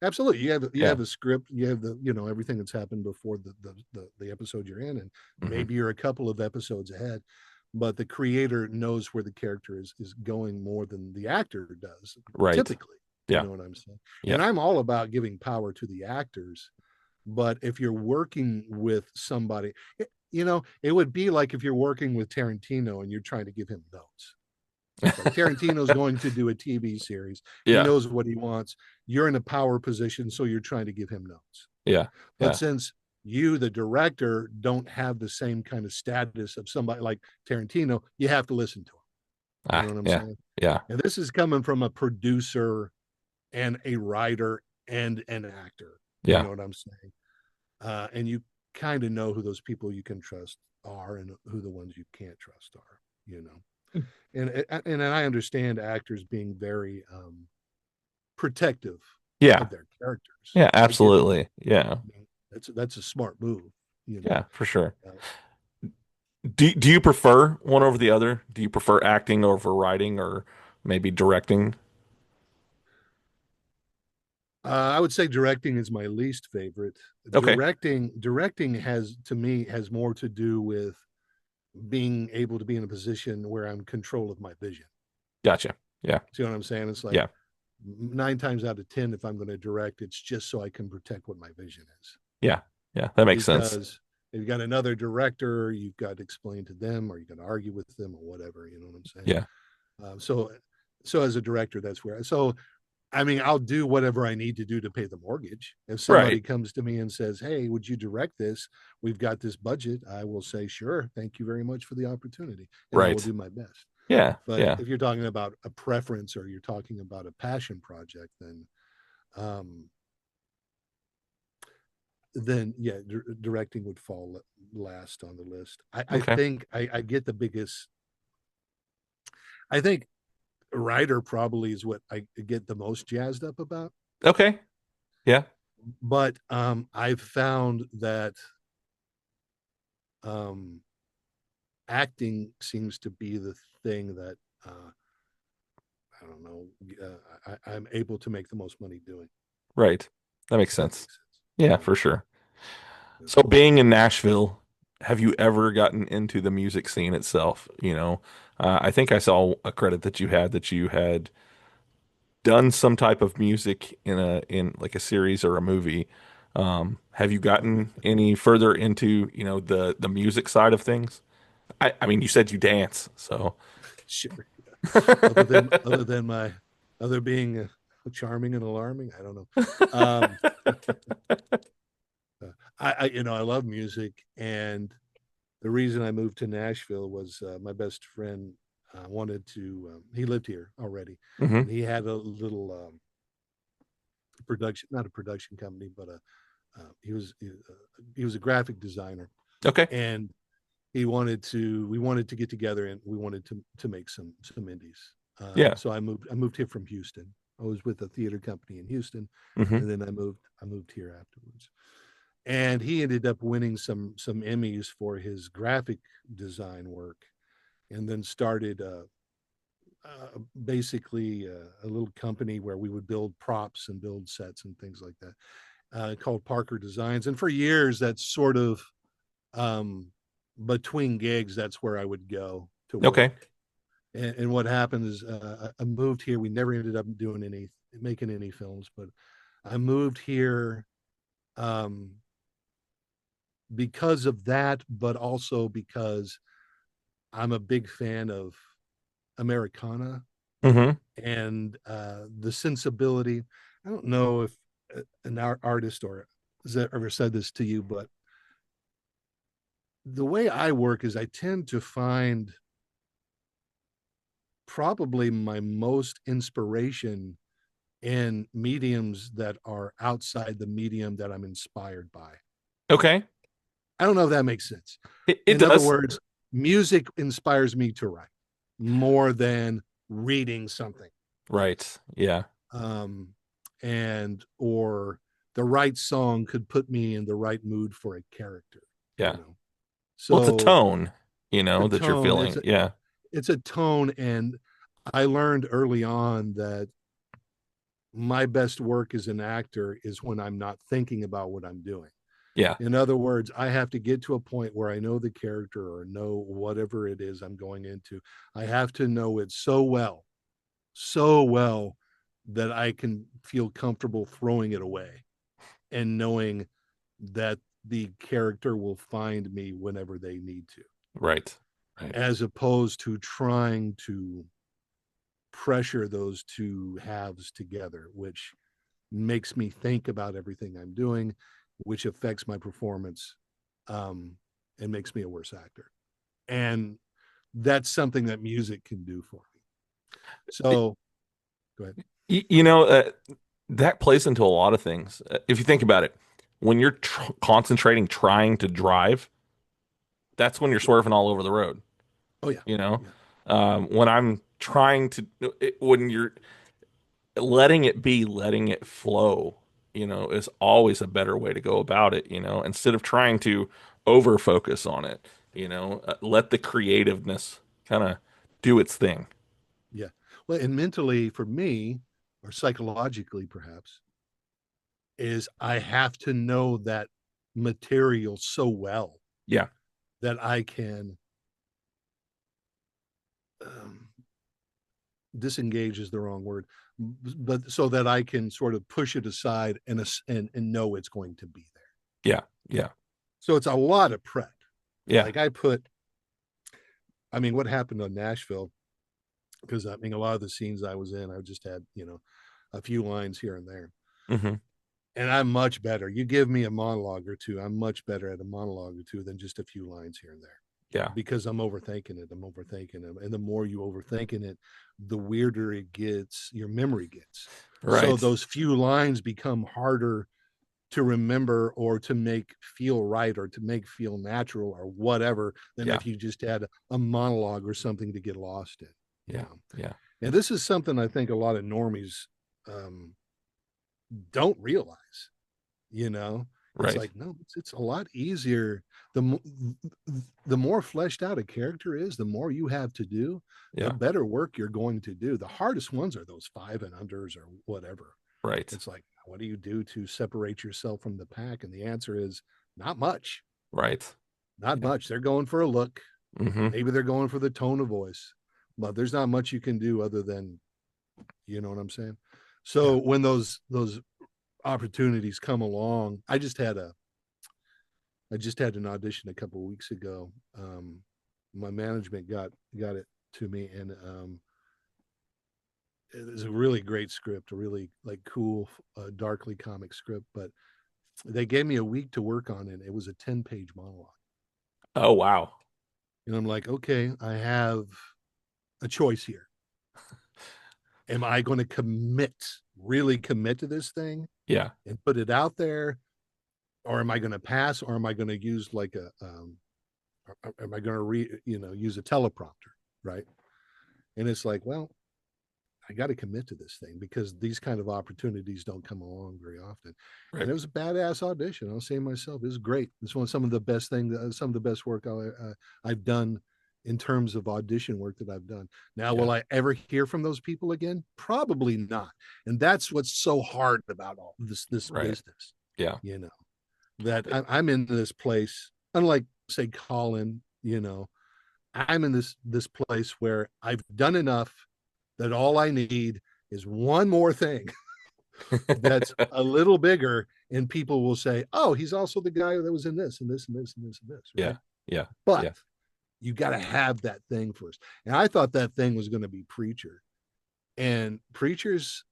absolutely you Yeah. have a script, you have the everything that's happened before the episode you're in, and Hmm. maybe you're a couple of episodes ahead, but the creator knows where the character is going more than the actor does Right. typically. You Yeah. know what I'm saying? Yeah. And I'm all about giving power to the actors, but if you're working with somebody, it would be like if you're working with Tarantino and you're trying to give him notes. Like Tarantino's going to do a TV series. He Yeah. knows what he wants. You're in a power position, so you're trying to give him notes. Yeah. But Yeah. since you, the director, don't have the same kind of status of somebody like Tarantino, you have to listen to him. You Ah, know what I'm yeah. saying? Yeah. And this is coming from a producer and a writer and an actor. You Yeah. know what I'm saying? And you kind of know who those people you can trust are and who the ones you can't trust are. You know, and I understand actors being very protective Yeah. of their characters. Yeah. I get that. Absolutely. Yeah. I mean, that's a smart move. You know, Yeah, for sure. uh, Do you prefer one over the other? Do you prefer acting over writing or maybe directing? I would say directing is my least favorite. Okay. Directing has to me has more to do with being able to be in a position where I'm in control of my vision. Gotcha. Yeah. See what I'm saying? It's like Yeah. 9 times out of 10, if I'm going to direct, it's just so I can protect what my vision is. Yeah. Yeah. That makes sense. Because if you've got another director, you've got to explain to them, or you got to argue with them, or whatever. You know what I'm saying? Yeah. So as a director, that's where. So I mean, I'll do whatever I need to do to pay the mortgage. If somebody Right. comes to me and says, "Hey, would you direct this? We've got this budget." I will say, "Sure, thank you very much for the opportunity," and I will Right. do my best. Yeah. But Yeah. if you're talking about a preference or you're talking about a passion project, um, then yeah, directing would fall last on the list. I Okay. think I get the biggest. I think writer probably is what I get the most jazzed up about. Okay. Yeah. But I've found that um, acting seems to be the thing that I don't know. I'm able to make the most money doing. Right. That makes If that sense. makes sense. Yeah, Yeah. for sure. Yeah. So being in Nashville, have you ever gotten into the music scene itself? I think I saw a credit that you had done some type of music in like a series or a movie. Have you Oh, gotten any further into, the music side of things? I mean, you said you dance, so Sure. Other than my other being charming and alarming, I don't know. Um, I love music, and the reason I moved to Nashville was my best friend wanted to. He lived here already, hmm and he had a little production, not a production company, but he was a graphic designer, okay, and we wanted to get together and we wanted to make some indies. yeah, So I moved here from Houston. I was with a theater company in Houston, hmm and then I moved here afterwards. And he ended up winning some Emmys for his graphic design work, and then started basically a little company where we would build props and build sets and things like that, called Parker Designs. And for years, that's sort of um, between gigs, that's where I would go to okay, work. And what happened is I moved here. We never ended up making any films, but I moved here um, because of that, but also because I'm a big fan of Americana hmm and the sensibility. I don't know if an artist or has ever said this to you, but the way I work is I tend to find probably my most inspiration in mediums that are outside the medium that I'm inspired by. okay. I don't know if that makes sense. It In other does, words, music inspires me to write more than reading something. right? Yeah, Um, and or the right song could put me in the right mood for a character, you yeah. know. Well, it's a So tone, the that you're tone, feeling. Yeah, it's a tone, and I learned early on that my best work as an actor is when I'm not thinking about what I'm doing. yeah, In other words, I have to get to a point where I know the character or know whatever it is I'm going into. I have to know it so well that I can feel comfortable throwing it away and knowing that the character will find me whenever they need to, right, right. as opposed to trying to pressure those two halves together, which makes me think about everything I'm doing, which affects my performance, um, and makes me a worse actor. And that's something that music can do for me. So go ahead. You know, that plays into a lot of things. If you think about it, when you're concentrating, trying to drive, that's when you're swerving all over the road. Oh yeah, You know, yeah, when I'm trying to, when you're letting it be, letting it flow, is always a better way to go about it. Instead of trying to over focus on it, let the creativeness kind of do its thing. yeah. Well, and mentally for me, or psychologically perhaps, is I have to know that material so well Yeah, that I can um, disengage is the wrong word, but so that I can sort of push it aside and know it's going to be there. yeah, yeah, So it's a lot of prep. yeah. Like what happened on Nashville, because I mean, a lot of the scenes I was in, I just had, a few lines here and there. hmm And I'm much better. You give me a monologue or two, I'm much better at a monologue or two than just a few lines here and there Yeah, because I'm overthinking it. I'm overthinking it. And the more you overthinking it, the weirder it gets, your memory gets. So right. those few lines become harder to remember or to make feel right or to make feel natural or whatever than Yeah, if you just had a monologue or something to get lost in, you yeah, know. yeah, And this is something I think a lot of normies um, don't realize, you know. It's right. like, no, it's a lot easier. The the more fleshed out a character is, the more you have to do, the Yeah, better work you're going to do. The hardest ones are those five and unders or whatever. right, It's like, what do you do to separate yourself from the pack? And the answer is not much. right. Not Yeah. much. They're going for a look. hmm Maybe they're going for the tone of voice, but there's not much you can do other than, you know what I'm saying? Yeah. So when those opportunities come along, I just had an audition a couple of weeks ago, my management got it to me, and it was a really great script, a really like cool, darkly comic script. But they gave me a week to work on it. It was a 10-page monologue, Oh wow. and I'm like, okay, I have a choice here. Am I going to really commit to this thing Yeah. and put it out there, or am I going to pass, or am I going to use like am I going to use a teleprompter, right? And it's like, well, I got to commit to this thing because these kind of opportunities don't come along very often. And Right. it was a badass audition. I'll say myself, it was great. It's one of some of the best things, some of the best work I've done in terms of audition work that I've done. Now, Yeah. will I ever hear from those people again? Probably not. And that's what's so hard about all this Right. business. Yeah. You know that I'm in this place, unlike say Colin. I'm in this place where I've done enough that all I need is one more thing that's a little bigger, and people will say, "Oh, he's also the guy that was in this and this and this and this and this," Yeah. right? Yeah. But Yeah. you got to have that thing first. And I thought that thing was going to be Preacher, and Preacher's.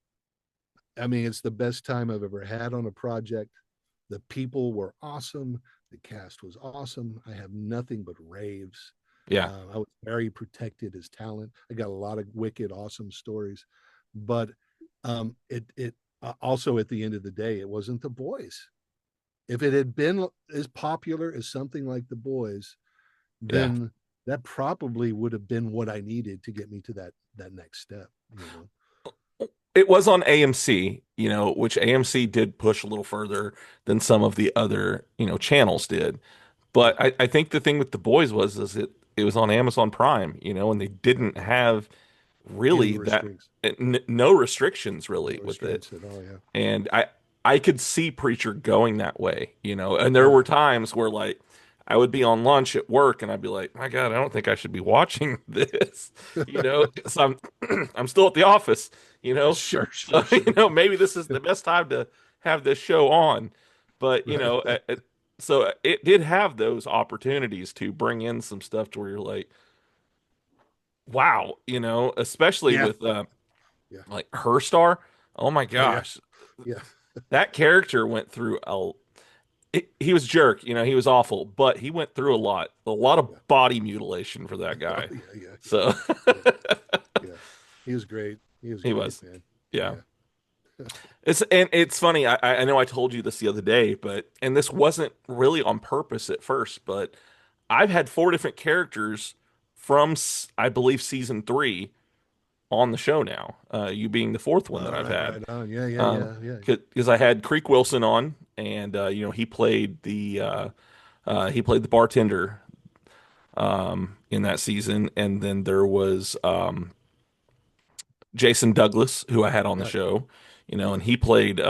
I mean, it's the best time I've ever had on a project. The people were awesome. The cast was awesome. I have nothing but raves. Yeah. I was very protected as talent. I got a lot of wicked, awesome stories, but it also at the end of the day, it wasn't The Boys. If it had been as popular as something like The Boys, Yeah. then that probably would have been what I needed to get me to that next step. It was on AMC, which AMC did push a little further than some of the other, channels did. Yeah, But I think the thing with The Boys was is it was on Amazon Prime, and they yeah, didn't yeah. have Any really restrictions? no restrictions No really with it. restraints at all. Yeah, And I could see Preacher going that way, and there yeah, were times where like I would be on lunch at work and I'd be like, my God, I don't think I should be watching this, 'cause I'm still at the office, sure, so sure, sure. maybe this is the best time to have this show on. But Right. so it did have those opportunities to bring in some stuff to where you're like, wow, especially Yeah, with yeah. like Her Star. Oh my Oh yeah, gosh, yeah, that character went through he was a jerk, he was awful, but he went through a lot of yeah. body mutilation for that Oh guy. yeah, yeah, yeah, So yeah, yeah. He was great. He was he great, was, man. yeah. Yeah. It's funny. I know I told you this the other day, but and this wasn't really on purpose at first, but I've had four different characters from I believe season 3 on the show now. You being the fourth one that All I've right, had. right on. Yeah, yeah, Um, yeah, yeah, because I had Creek Wilson on, and he played the bartender in that season, and then there was Jason Douglas, who I had on the right. show, and Yeah, he played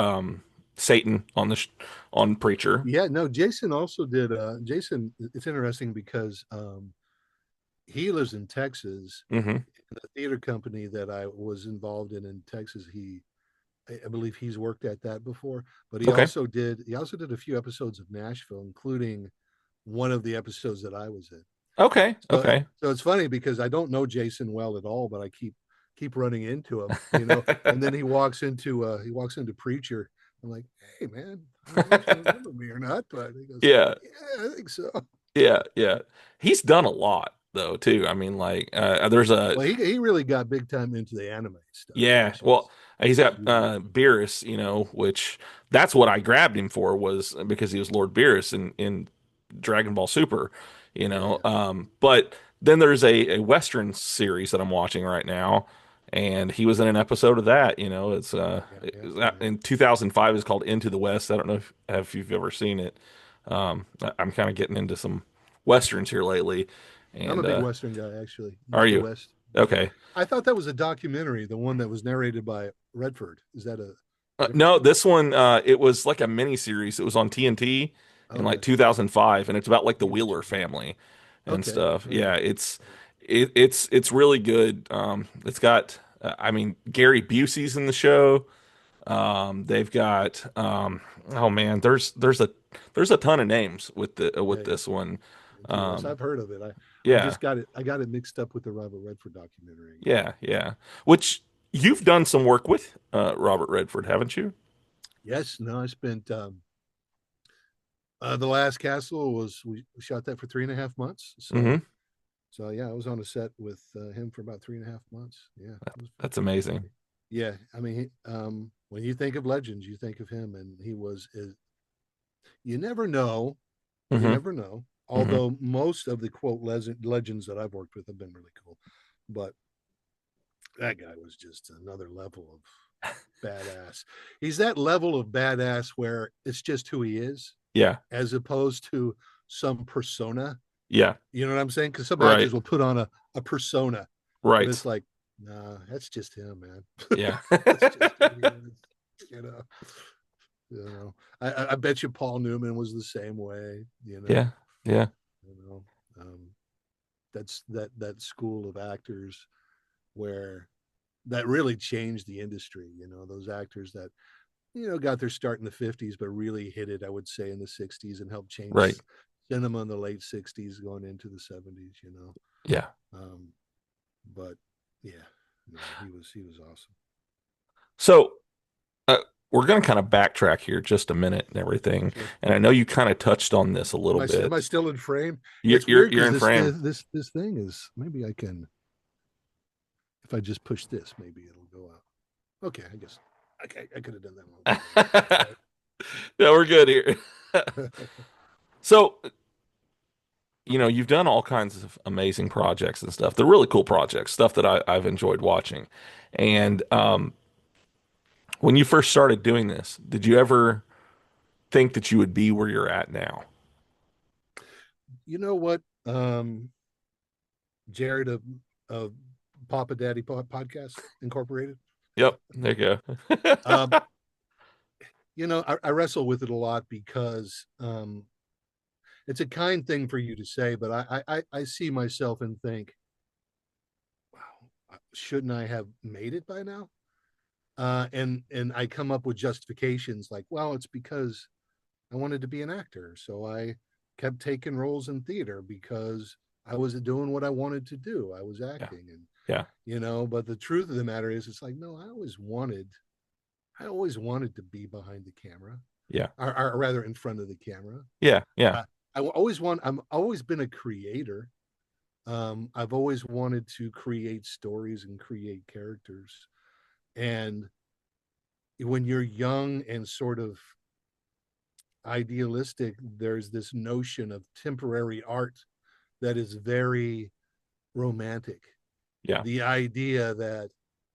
Satan on on Preacher. yeah. No, Jason also did. Jason, it's interesting because he lives in Texas. Hmm. The theater company that I was involved in Texas, I believe he's worked at that before. But he Okay. also did. He also did a few episodes of Nashville, including one of the episodes that I was in. Okay. So Okay. so it's funny because I don't know Jason well at all, but I keep running into him, and then he walks into Preacher. I'm like, hey man, I don't know if you remember me or not, but he goes, Yeah. yeah, I think so. Yeah. Yeah. He's done a lot though too. I mean, like there's a Well, he really got big time into the anime stuff, yeah. which Well, he's is got really Beerus, which that's what I grabbed him for was because he was Lord Beerus in Dragon Ball Super, yeah, yeah, But then there's a Western series that I'm watching right now, and he was in an episode of that. It's yeah, yeah, yeah. in 2005 is called Into the West. I don't know if you've ever seen it. I'm kind of getting into some Westerns here lately, I'm a and big Western guy, actually. are The you West. Yeah, okay? I thought that was a documentary, the one that was narrated by Redford. Is that a different No, one? this one it was like a mini series. It was on TNT in like Okay, okay. 2005, and it's about like the Maybe I Wheeler check it out. family and Okay, stuff. all Yeah, right. it's really good. It's got I mean Gary Busey's in the show. They've got oh man, there's a ton of names with Yeah, with yeah. this one. Into the West. Um, I've heard of it. Yeah. I got it mixed up with the Robert Redford documentary. Yeah. Yeah. Which you've done some work with Robert Redford, haven't you? Yes, no, I spent the Last Castle was we shot that for 3.5 months. Hmm. So yeah, I was on a set with him for about 3.5 months. Yeah, it was fun. That's amazing. Yeah, I mean, when you think of legends, you think of him, and you never know, you Hmm. never know. Hmm. Although most of the quote legends that I've worked with have been really cool, but that guy was just another level of badass. He's that level of badass where it's just who he is, Yeah. as opposed to some persona. Yeah. You know what I'm saying? Because some Right. actors will put on a persona, but Right. it's like, nah, that's just him, man. Yeah. That's just who he is. You know, I bet you Paul Newman was the same way. Yeah. Yeah. You know, um, that's that school of actors where that really changed the industry. Those actors that got their start in the 50s, but really hit it, I would say, in the 60s and helped change Right. cinema in the late 60s going into the 70s. Yeah. Um, but yeah, no, he was awesome. So uh, we're going to kind of backtrack here just a minute and everything. Sure. And I know you kind of touched on this a Am little I am bit. I still in frame? You're It's you're, weird you're because in this frame. this thing is, maybe I can, if I just push this, maybe it'll go out. Okay, I guess. Okay, I could have done that a long time ago. All No, we're good here. right. So, you've done all kinds of amazing projects and stuff. They're really cool projects, stuff that I've enjoyed watching. And when you first started doing this, did you ever think that you would be where you're at now? You know what? Jared of Papa Daddy Podcast Incorporated. Yep, there you go. Um, I wrestle with it a lot because it's a kind thing for you to say, but I see myself and think, wow, shouldn't I have made it by now? And I come up with justifications like, well, it's because I wanted to be an actor, so I kept taking roles in theater because I was doing what I wanted to do. I was Yeah, acting, and yeah, but the truth of the matter is, it's like, no, I always wanted to be behind the camera, yeah, or rather in front of the camera. yeah, yeah, Uh, I'm always been a creator. I've always wanted to create stories and create characters. And when you're young and sort of idealistic, there's this notion of temporary art that is very romantic. yeah, The idea that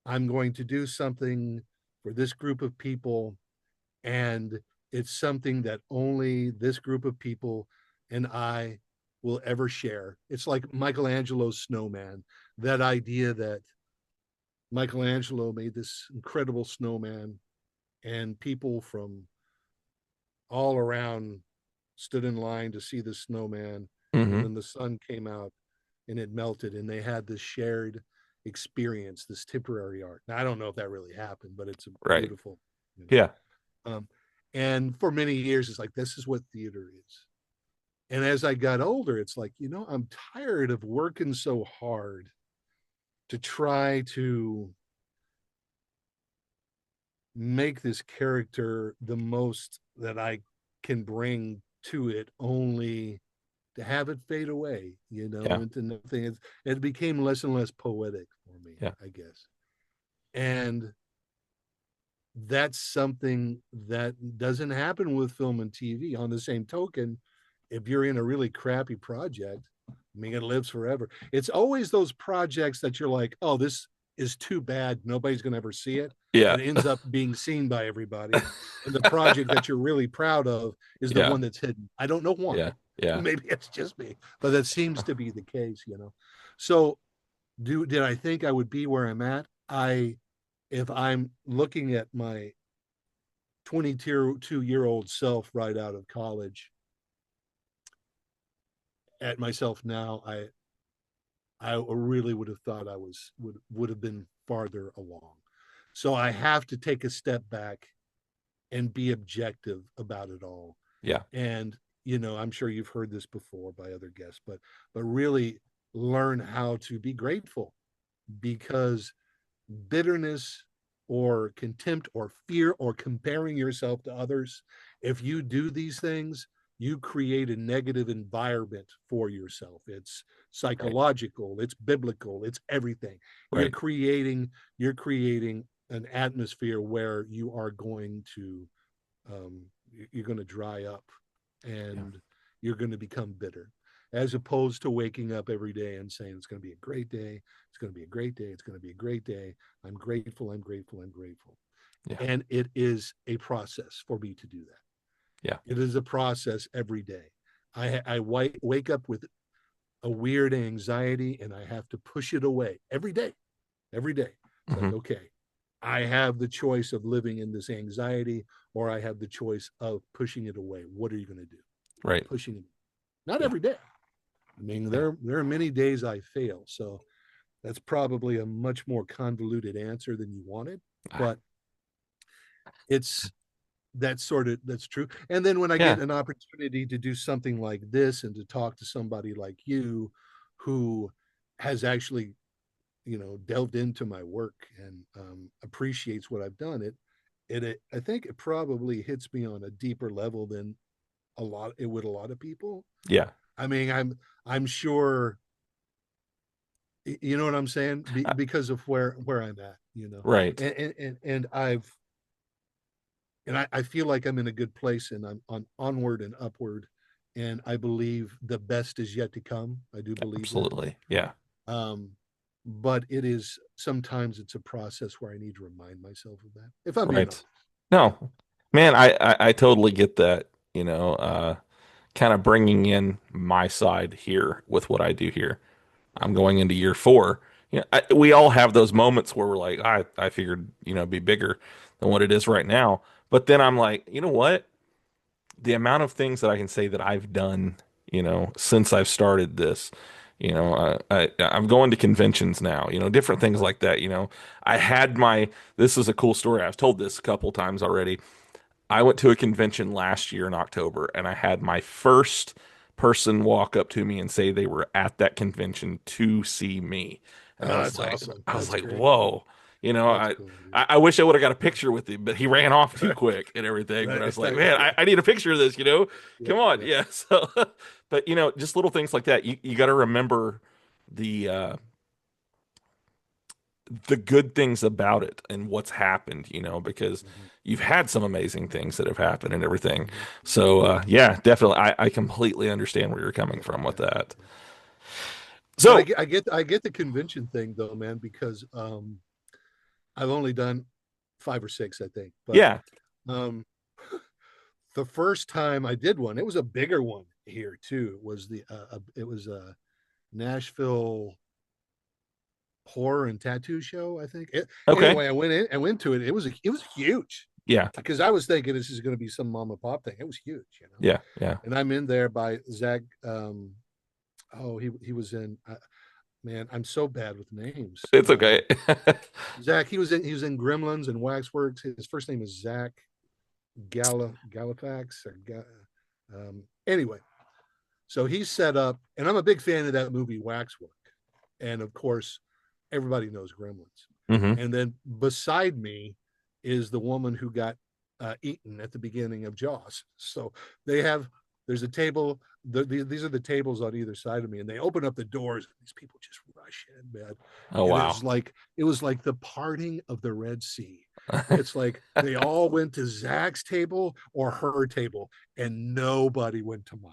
I'm going to do something for this group of people, and it's something that only this group of people and I will ever share. It's like Michelangelo's snowman, that idea that Michelangelo made this incredible snowman, and people from all around stood in line to see the snowman. And hmm then the sun came out and it melted, and they had this shared experience, this temporary art. Now, I don't know if that really happened, but it's a right, beautiful, you yeah, know. And for many years, it's like, this is what theater is. And as I got older, it's like, I'm tired of working so hard to try to make this character the most that I can bring to it, only to have it fade away, yeah, into nothing. It became less and less poetic for me, yeah, I guess. And that's something that doesn't happen with film and TV. On the same token, if you're in a really crappy project, I mean, it lives forever. It's always those projects that you're like, oh, this is too bad. Nobody's going to ever see it. yeah, And it ends up being seen by everybody. And the project that you're really proud of is the yeah, one that's hidden. I don't know yeah, why. yeah. Maybe it's just me, but that seems to be the case. So did I think I would be where I'm at? If I'm looking at my 22-year-old self right out of college, at myself now, I really would have thought I would have been farther along. So I have to take a step back and be objective about it all. Yeah. And I'm sure you've heard this before by other guests, but really, learn how to be grateful, because bitterness or contempt or fear or comparing yourself to others, if you do these things, you create a negative environment for yourself. It's Right. psychological, it's biblical, it's everything. You're Right. creating you're creating an atmosphere where you are going to um, you're going to dry up, Yeah. and you're going to become bitter, as opposed to waking up every day and saying it's going to be a great day, it's going to be a great day, it's going to be a great day, I'm grateful, I'm grateful, I'm grateful. Yeah. And it is a process for me to do that. Yeah. It is a process every day. I wake up with a weird anxiety, and I have to push it away every day, every day. It's like, Hmm. okay, I have the choice of living in this anxiety, or I have the choice of pushing it away. What are you going to do? Right. Pushing it. Not Yeah. every day. I mean, Yeah. there are many days I fail. So that's probably a much more convoluted answer than you wanted, Ah, but it's that's true. And then when I get yeah. an opportunity to do something like this and to talk to somebody like you who has actually, delved into my work and appreciates what I've done, it I think it probably hits me on a deeper level than a lot of people. Yeah. I mean, I'm sure, you know what I'm saying, Uh, because of where I'm at, right. and I feel like I'm in a good place, and I'm on onward and upward, and I believe the best is yet to come. I do believe that. Absolutely. Yeah. Um, but sometimes it's a process where I need to remind myself of that, if I'm being honest. Right. No, man, I totally get that, kind of bringing in my side here with what I do here. Yeah. I'm going into year four. We all have those moments where we're like, I figured, it'd be bigger than what it is right now. But then I'm like, you know what? The amount of things that I can say that I've done, since I've started this, I'm going to conventions now, different things like that. I had this is a cool story. I've told this a couple times already. I went to a convention last year in October, and I had my first person walk up to me and say they were at that convention to see me. And Oh, that's awesome. I was That's like, great. whoa, That's cool, dude. I wish I would have got a picture with him, but he ran off too quick and everything. But I was like, Right. man, I need a picture of this, Yep, come on. yep. Yeah. So, but just little things like that. You got to remember the, uh, the good things about it and what's happened, because Mm-hmm. you've had some amazing things that have happened and everything. Mm-hmm. Mm-hmm. So, yeah, definitely. I completely understand where you're coming Yeah, from with yeah, that. yeah. But So, I get the convention thing though, man, because I've only done five or six, I think. But yeah. um, the first time I did one, it was a bigger one here too. It was a Nashville horror and tattoo show, I think. Okay. Anyway, I went to it. It was huge, Yeah. because I was thinking this is going to be some mom and pop thing. It was huge, Yeah. Yeah. And I'm in there by Zach. Oh, he was in. Man, I'm so bad with names. It's okay. Zach, he was in Gremlins and Waxworks. His first name is Zach Galifax. Anyway, so he's set up, and I'm a big fan of that movie Waxwork, and of course, everybody knows Gremlins. Hmm. And then beside me is the woman who got eaten at the beginning of Jaws. So they have there's a table. These are the tables on either side of me, and they open up the doors. And these people just rush in, man. Oh, And wow. it was like the parting of the Red Sea. It's like they all went to Zach's table or her table, and nobody went to mine.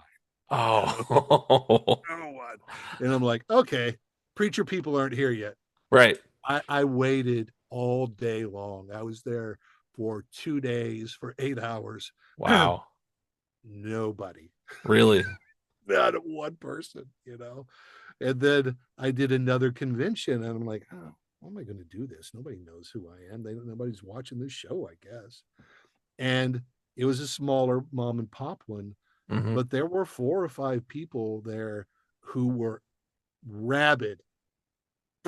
No, Oh, no one. And I'm like, okay, preacher people aren't here yet. right. I waited all day long. I was there for 2 days for 8 hours. Wow. Nobody, Really? not one person. And then I did another convention, and I'm like, oh, how am I going to do this? Nobody knows who I am. Nobody's watching this show, I guess. And it was a smaller mom and pop one, Hmm. but there were 4 or 5 people there who were rabid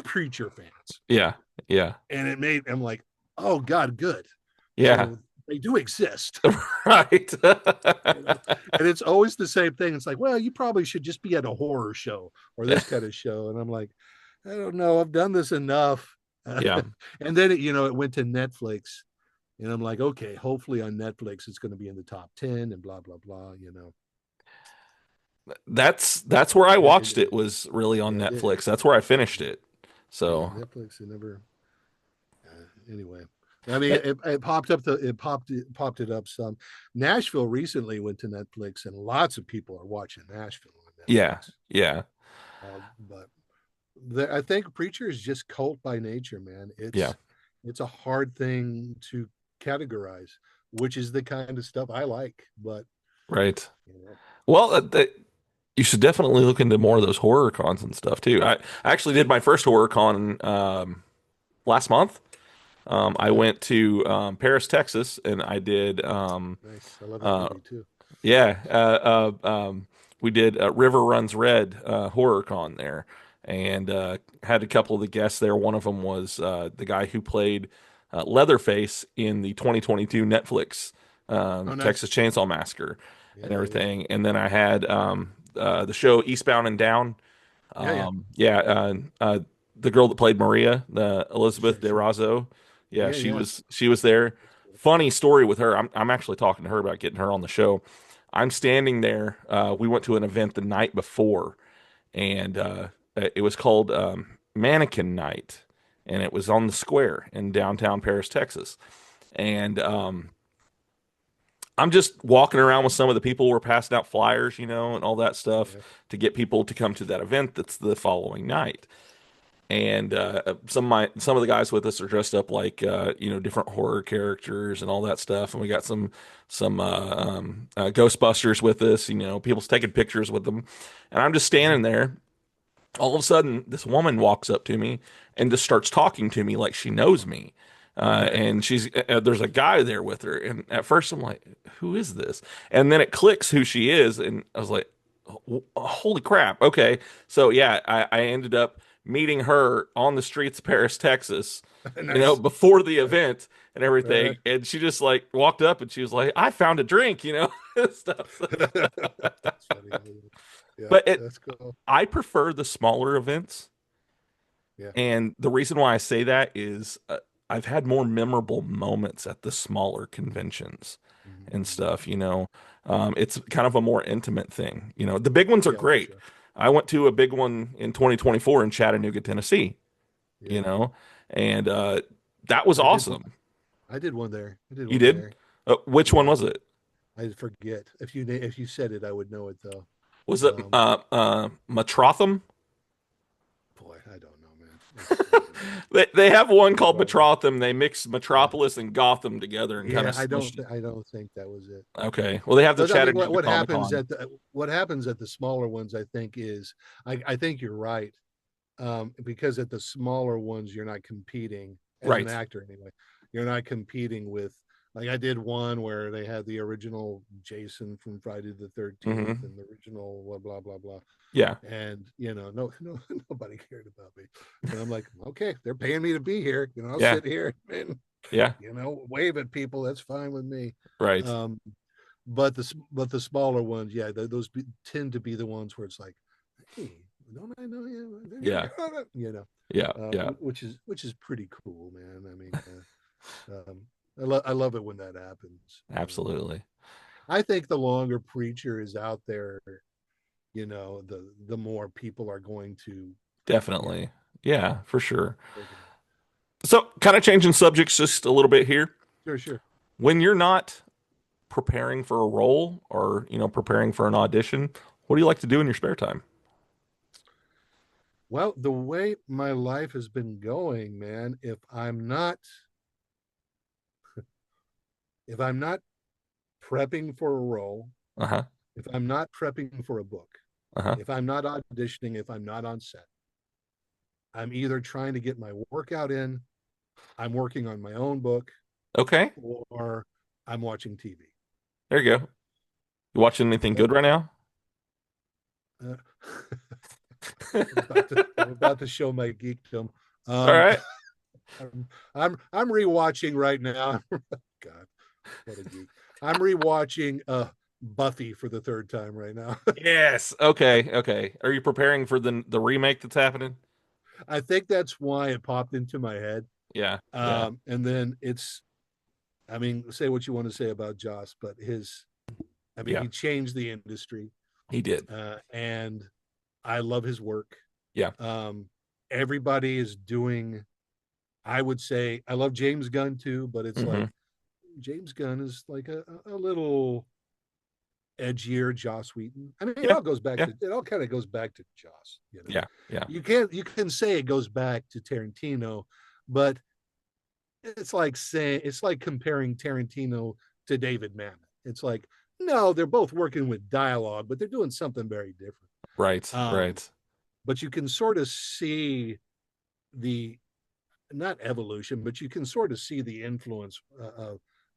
preacher fans. Yeah. Yeah. And I'm like, oh God, good. Yeah. So they do exist. Right. You know, and it's always the same thing. It's like, well, you probably should just be at a horror show or this kind of show. And I'm like, I don't know, I've done this enough. Yeah. And then it went to Netflix, and I'm like, okay, hopefully on Netflix it's going to be in the top 10 and blah blah blah. That's where I Yeah, watched it, was really on yeah, Netflix. That's where I finished it. yeah, So Netflix. It never. Anyway, I mean, it popped up. It popped it up some. Nashville recently went to Netflix, and lots of people are watching Nashville on yeah, Netflix. yeah, But I think Preacher is just cult by nature, man. yeah. It's a hard thing to categorize, which is the kind of stuff I like. But Right. you know, Well, you should definitely look into more of those horror cons and stuff too. I actually did my first horror con last month. I yeah, went to Paris, Texas, and I did nice. I love that uh, movie too. yeah, we did River Runs Red horror con there, and had a couple of the guests there. One of them was the guy who played Leatherface in the 2022 Netflix Oh, Texas nice. Chainsaw Massacre Yeah, and yeah, yeah, everything. And then I had the show Eastbound and Down. yeah, yeah. Yeah, the girl that played Maria, the Elizabeth Sure, De sure. Razzo. Yeah, Yeah, yeah. she was there. That's cool. Funny story with her. I'm actually talking to her about getting her on the show. I'm standing there. We went to an event the night before, and it was called Mannequin Night, and it was on the square in downtown Paris, Texas. And I'm just walking around with some of the people. We're passing out flyers, and all that stuff Yeah. to get people to come to that event that's the following night. And some of the guys with us are dressed up like different horror characters and all that stuff. And we got some Ghostbusters with us. People's taking pictures with them, and I'm just Mhm. standing there. All of a sudden, this woman walks up to me and just starts talking to me like she knows me. And there's a guy there with her. And at first, I'm like, who is this? And then it clicks who she is. And I was like, holy crap. Okay. So, yeah, I ended up meeting her on the streets of Paris, Texas, Nice. before the event and Uh, everything. And she just like walked up and she was like, I found a drink, and stuff. that's funny. Yeah, But that's cool. I prefer the smaller events. Yeah. And the reason why I say that is I've had more memorable moments at the smaller conventions and Mhm. stuff. It's kind of a more intimate thing. The big ones are Yeah, for great. sure. I went to a big one in 2024 in Chattanooga, Tennessee, you Yeah. know, and that was I did one. awesome. I did one there. I did You one did? there. Which one Yeah. was it? I forget. If you said it, I would know it though. Was it Um, Matrotham? boy, I don't know, man. I don't know. They have one called Well, Matrotham. They mix yeah. Metropolis and Gotham together and kind Yeah, of smush it. I don't think that was it. Okay. Well, they have the But I mean, Chattanooga Comic Con. what happens at the smaller ones, I think, is I think you're right. Because at the smaller ones, you're not competing as an Right. actor anyway. You're not competing with, like, I did one where they had the original Jason from Friday the 13th Hmm. and the original blah blah blah blah, Yeah. and no nobody cared about me, and I'm like, okay, they're paying me to be here, I'll Yeah. sit here and Yeah. wave at people. That's fine with me. Right. Um, but the smaller ones, yeah, those tend to be the ones where it's like, hey, don't I know you? Yeah. Yeah. Yeah. Which is pretty cool, man. I mean, I love it when that happens. Absolutely. I think the longer Preacher is out there, the more people are going to, you know, Definitely. Yeah, for sure. So, kind of changing subjects just a little bit here. sure, sure. When you're not preparing for a role or, preparing for an audition, what do you like to do in your spare time? Well, the way my life has been going, man, if I'm not prepping for a role, Uh-huh. if I'm not prepping for a book, Uh-huh. if I'm not auditioning, if I'm not on set, I'm either trying to get my workout in, I'm working on my own book, Okay. or I'm watching TV. There you go. You watching anything That, good right now? uh, I'm about to show my geekdom. All Um, right. I'm rewatching right now. God. What a geek. I'm rewatching Buffy for the third time right now. Yes. Okay. Okay. Are you preparing for the remake that's happening? I think that's why it popped into my head. Yeah. Yeah. And then I mean, say what you want to say about Joss, but I mean, Yeah. he changed the industry, He did. and I love his work. Yeah. Um, everybody is doing, I would say, I love James Gunn too, but it's Hmm. like James Gunn is like a little edgier Joss Whedon. I mean, Yeah. Yeah. it all kind of goes back to Joss, you know. Yeah. Yeah. You can say it goes back to Tarantino, but it's like comparing Tarantino to David Mamet. It's like, no, they're both working with dialogue, but they're doing something very different. Right. Um, Right. but you can sort of see the not evolution, but you can sort of see the influence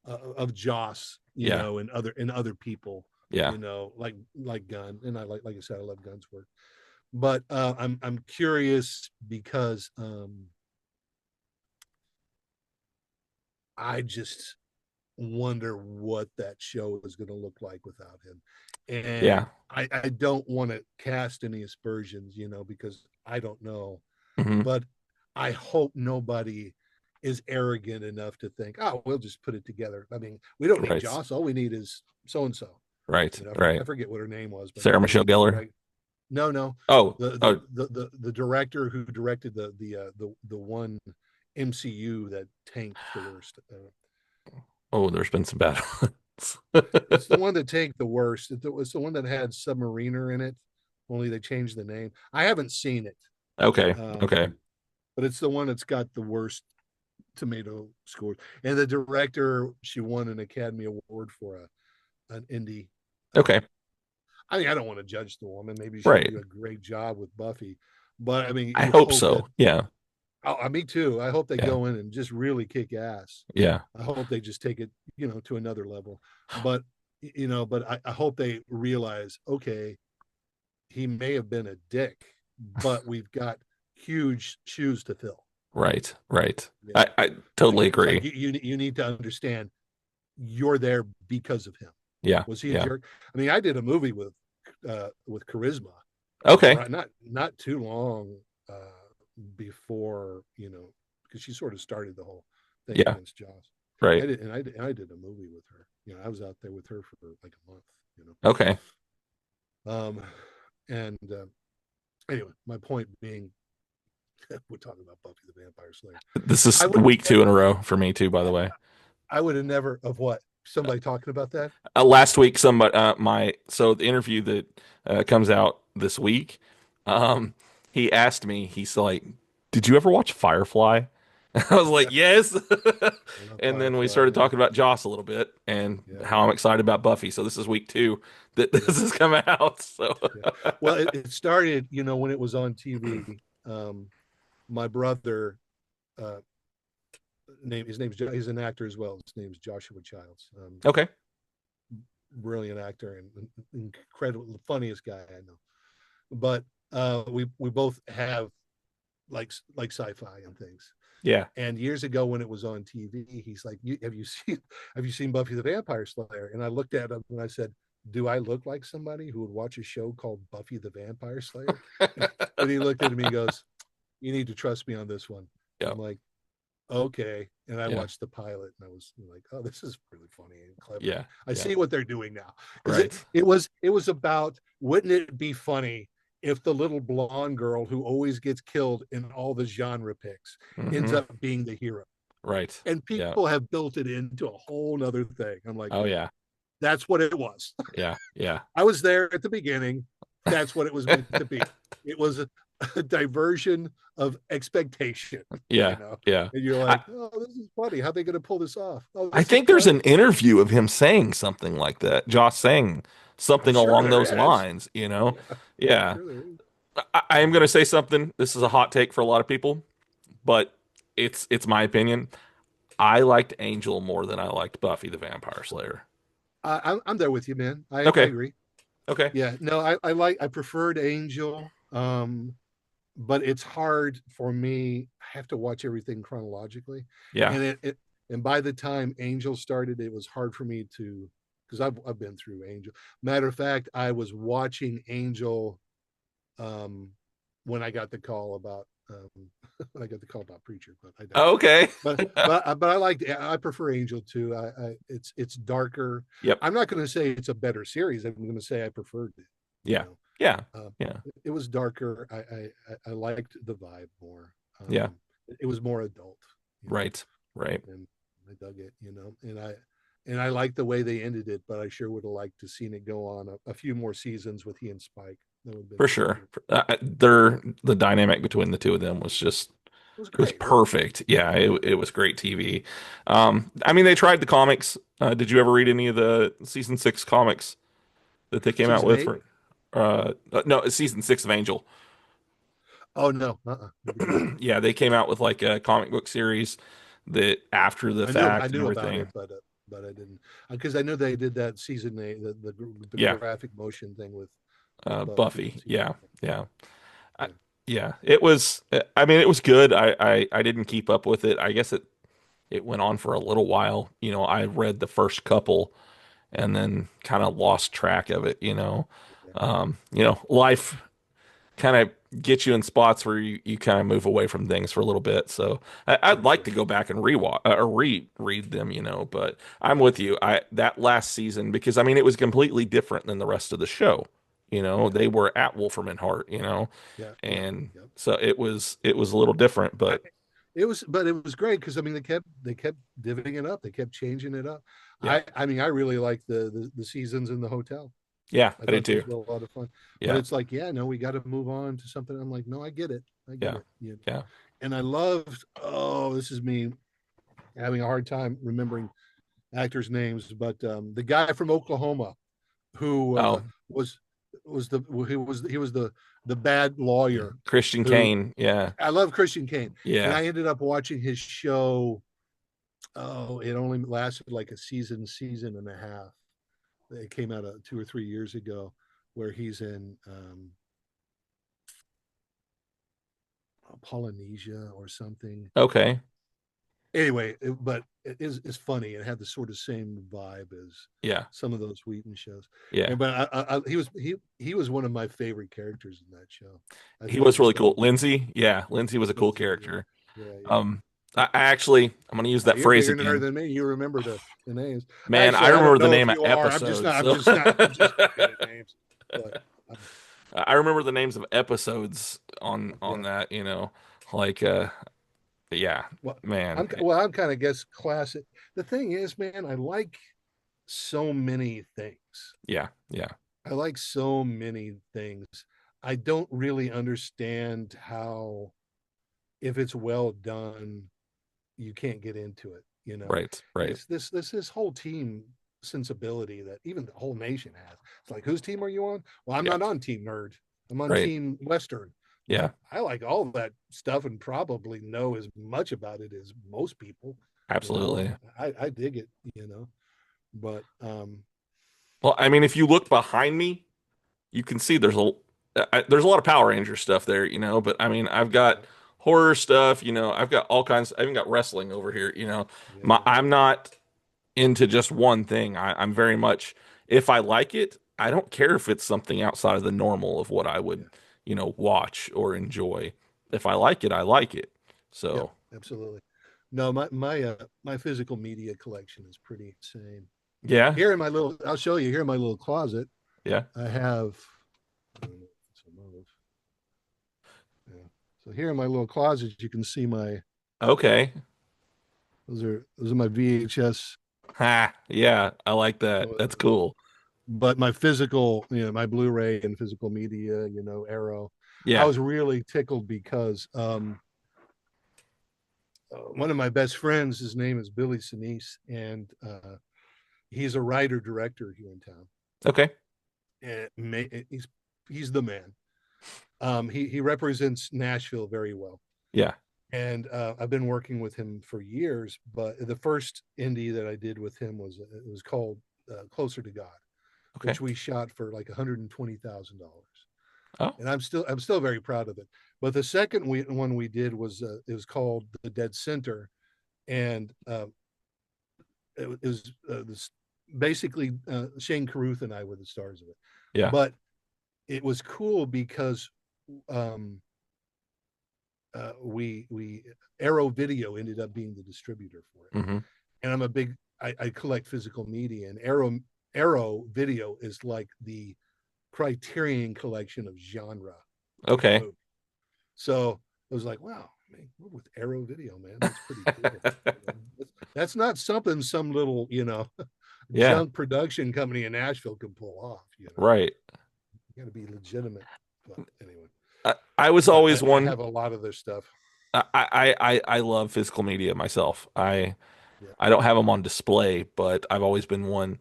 of Joss, you Yeah. know, in other people, Yeah. you know, like Gunn, and like I said, I love Gunn's work. But I'm curious because I just wonder what that show is going to look like without him, Yeah. and I don't want to cast any aspersions, you know, because I don't know, Hmm. but I hope nobody is arrogant enough to think, oh, we'll just put it together. I mean, we don't need Right. Joss. All we need is so and so. Right. You know, I Right. forget what her name was, but Sarah Michelle Gellar. no, no, Oh. Oh. the director who directed the one MCU that tanked the worst. Oh. There's been some bad ones. It's the one that tanked the worst. It was the one that had Submariner in it. Only they changed the name. I haven't seen it, Okay. um, Okay. but it's the one that's got the worst tomato scores. And the director, she won an Academy Award for an indie. Okay. I mean, I don't want to judge the woman. Maybe she'll Right. do a great job with Buffy, but I mean, I you hope hope that. so. Yeah. Oh, me too. I hope they Yeah. go in and just really kick ass. Yeah. I hope they just take it, you know, to another level. But you know, but I hope they realize, okay, he may have been a dick, but we've got huge shoes to fill. Right. Right. You I, know, I totally it's like agree. you need to understand you're there because of him. Yeah. Was he a Yeah. jerk? I mean, I did a movie with Charisma, Okay. not too long before, you know, because she sort of started the whole thing Yeah. against Joss. Right. And I did a movie with her. You know, I was out there with her for like a month. You Okay. know, and anyway, my point being, we're talking about Buffy the Vampire Slayer. This is I would week two in a row for me too, by the way. I would have never of what somebody talking about that. Last week, somebody so the interview that comes out this week, um, he asked me, he's like, "Did you ever watch Firefly?" I was like, Yeah, "Yes." And then we Firefly. started talking about Joss a little bit and Yeah, how I'm excited about Buffy. So this is week two that yeah, this is coming out. So yeah. Well, it started, you know, when it was on TV. My brother, uh, his name's he's an actor as well. His name's Joshua Childs. okay, Brilliant actor and incredible, the funniest guy I know. But we both have like sci-fi and things. yeah, And years ago when it was on TV, he's like, have you seen Buffy the Vampire Slayer? And I looked at him and I said, do I look like somebody who would watch a show called Buffy the Vampire Slayer? And he looked at me and goes, you need to trust me on this one. yeah, I'm like, okay. And I yeah, watched the pilot and I was like, oh, this is really funny and clever. yeah, I yeah, see what they're doing now. Because right. it was about, wouldn't it be funny if the little blonde girl who always gets killed in all the genre picks ends Hmm. up being the hero? Right. And Yeah. people have built it into a whole nother thing. I'm like, Oh yeah. that's what it was. Yeah. Yeah. I was there at the beginning. That's what it was meant to be. It was a diversion of expectation, you Yeah. know. Yeah. And you're I, like, oh, this is funny. How are they going to pull this off? Oh, I this is think there's clever. an interview of him saying something like that. Josh saying I'm something sure along there those is. lines, you know? Yeah, I'm Yeah. sure there is. I am going to say something. This is a hot take for a lot of people, but it's my opinion. I liked Angel more than I liked Buffy the Vampire Slayer. I'm there with you, man. I Okay. agree. Okay. Yeah, no, I preferred Angel, but it's hard for me. I have to watch everything chronologically, Yeah. and and by the time Angel started, it was hard for me to, because I've been through Angel. Matter of fact, I was watching Angel um, when I got the call about when I got the call about Preacher, but I digress. Okay. But I like, I prefer Angel too. It's darker. Yep. I'm not going to say it's a better series. I'm going to say I preferred it. You Yeah. know, Yeah. uh, Yeah. it was darker. I liked the vibe more. Yeah. It was more adult. You know, Right. Right. and I dug it. You know, and I like the way they ended it. But I sure would have liked to seen it go on a few more seasons with he and Spike. That would have been For pretty sure. cool. The dynamic between the two of them was just It was it was great, wasn't it? perfect. Yeah, it was great TV. I mean, they tried the comics. Did you ever read any of the season 6 comics that they came out Season with eight. for no, it's season 6 of Angel. Oh no, never did. Yeah, they came out with like a comic book series that after the I fact and knew about it, everything. but I didn't, because I knew they did that season eight, the Yeah, graphic motion thing with Buffy in Buffy. season Yeah, eight. yeah. I, Yeah, yeah, it was. I mean, it was good. I didn't keep up with it. I guess it went on for a little while. I read the first couple and then kind of lost track of it. yeah, Life kind of gets you in spots where you kind of move away from things for a little bit. So I'd like sure. to go back and rewatch or reread them. But I'm with you. I that last season because I mean it was completely different than the rest of the show. Yeah, They were at Wolfram and Hart. yeah, yeah, And yeah. so it was a little different, I, but but it was great because I mean they kept divvying it up, they kept changing it up. yeah, I mean I really liked the seasons in the hotel. yeah, I I did thought too. those were a lot of fun. But Yeah, it's like, yeah, no, we got to move on to something. I'm like, no, I get it. I get yeah, it. You know? yeah. And I loved, oh, this is me having a hard time remembering actors' names, but the guy from Oklahoma who Oh, was the bad yeah. lawyer Christian who, Kane. Yeah, I love Christian Kane. And yeah. I ended up watching his show. Oh, it only lasted like a season and a half. It came out 2 or 3 years ago, where he's in Polynesia or something. Okay. Anyway, but it is funny. It had the sort of same vibe as Yeah, some of those Wheaton shows. yeah. And but he was one of my favorite characters in that show. I He thought was his really stuff cool. was Lindsay, yeah, Lindsay was a cool Lindsay. Yeah, character. yeah, yeah. Um, I'm gonna use that You're a phrase bigger nerd again. than me. You remember the names. Man, I Actually, I don't remember the know if name of you are. I'm just episodes. not. I'm So just not. I'm just not good at names. But I remember the names of episodes on yeah. that, like yeah, Well, man. I'm kind of guess classic. The thing is, man, I like so many things. Yeah, yeah, I like so many things. I don't really understand how, if it's well done, you can't get into it. You know, right, right. it's this whole team sensibility that even the whole nation has. It's like, whose team are you on? Well, I'm Yeah, not on Team Nerd. I'm on right. Team Western. Yeah, But I like all that stuff and probably know as much about it as most people. You know, absolutely. I dig it. But Well, I mean, if you look behind me, you can see there's a lot of Power Ranger stuff there, but I mean, I've got yeah, horror stuff, I've got all kinds. I even got wrestling over here. yeah, I'm not into just one thing. I'm very much, if I like it, I don't care if it's something outside of the normal of what I yeah, would, watch or enjoy. If I like it, I like it. yep, So, absolutely. No, my physical media collection is pretty insane. yeah, Here in my little, I'll show you. Here in my little closet, yeah. I have. I don't know if it's a move. Yeah. So here in my little closet, you can see my. Okay. Those are my VHS. Ha, yeah, I like that. That's cool. But my physical, my Blu-ray and physical media, Arrow. I Yeah. was really tickled because one of my best friends, his name is Billy Sinise, and he's a writer director here in town. Okay. And he's the man. He represents Nashville very well, Yeah. and I've been working with him for years. But the first indie that I did with him was called "Closer to God," Okay. which we shot for like $120,000, Oh, and I'm still very proud of it. But the second one we did was it was called "The Dead Center," and it was this basically Shane Carruth and I were the stars of it. Yeah. But it was cool because um, we Arrow Video ended up being the distributor for it, Mm-hmm. and I collect physical media, and Arrow Video is like the Criterion collection of genre Okay. movie. So it was like, wow, man, we're with Arrow Video, man. That's pretty cool. That's not something some little, Yeah. junk production company in Nashville can pull off. Right. You got to be legitimate. But anyway, I was always I one. have a lot of their stuff. I love physical media myself. Yeah, I don't have them on display, but I've always been one.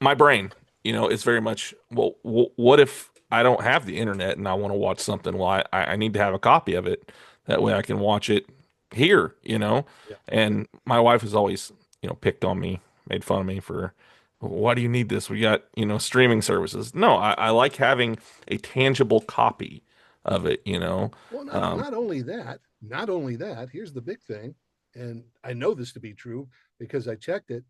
My brain, is very much, well, what if I don't have the internet and I want to watch something? Well, I need to have a copy of it. That way I can watch it here. yeah, yeah. And my wife has always, picked on me, made fun of me for, why do you need this? We got, streaming services. No, I like having a tangible copy of it. Well, Um, not only that. Here's the big thing, and I know this to be true because I checked it.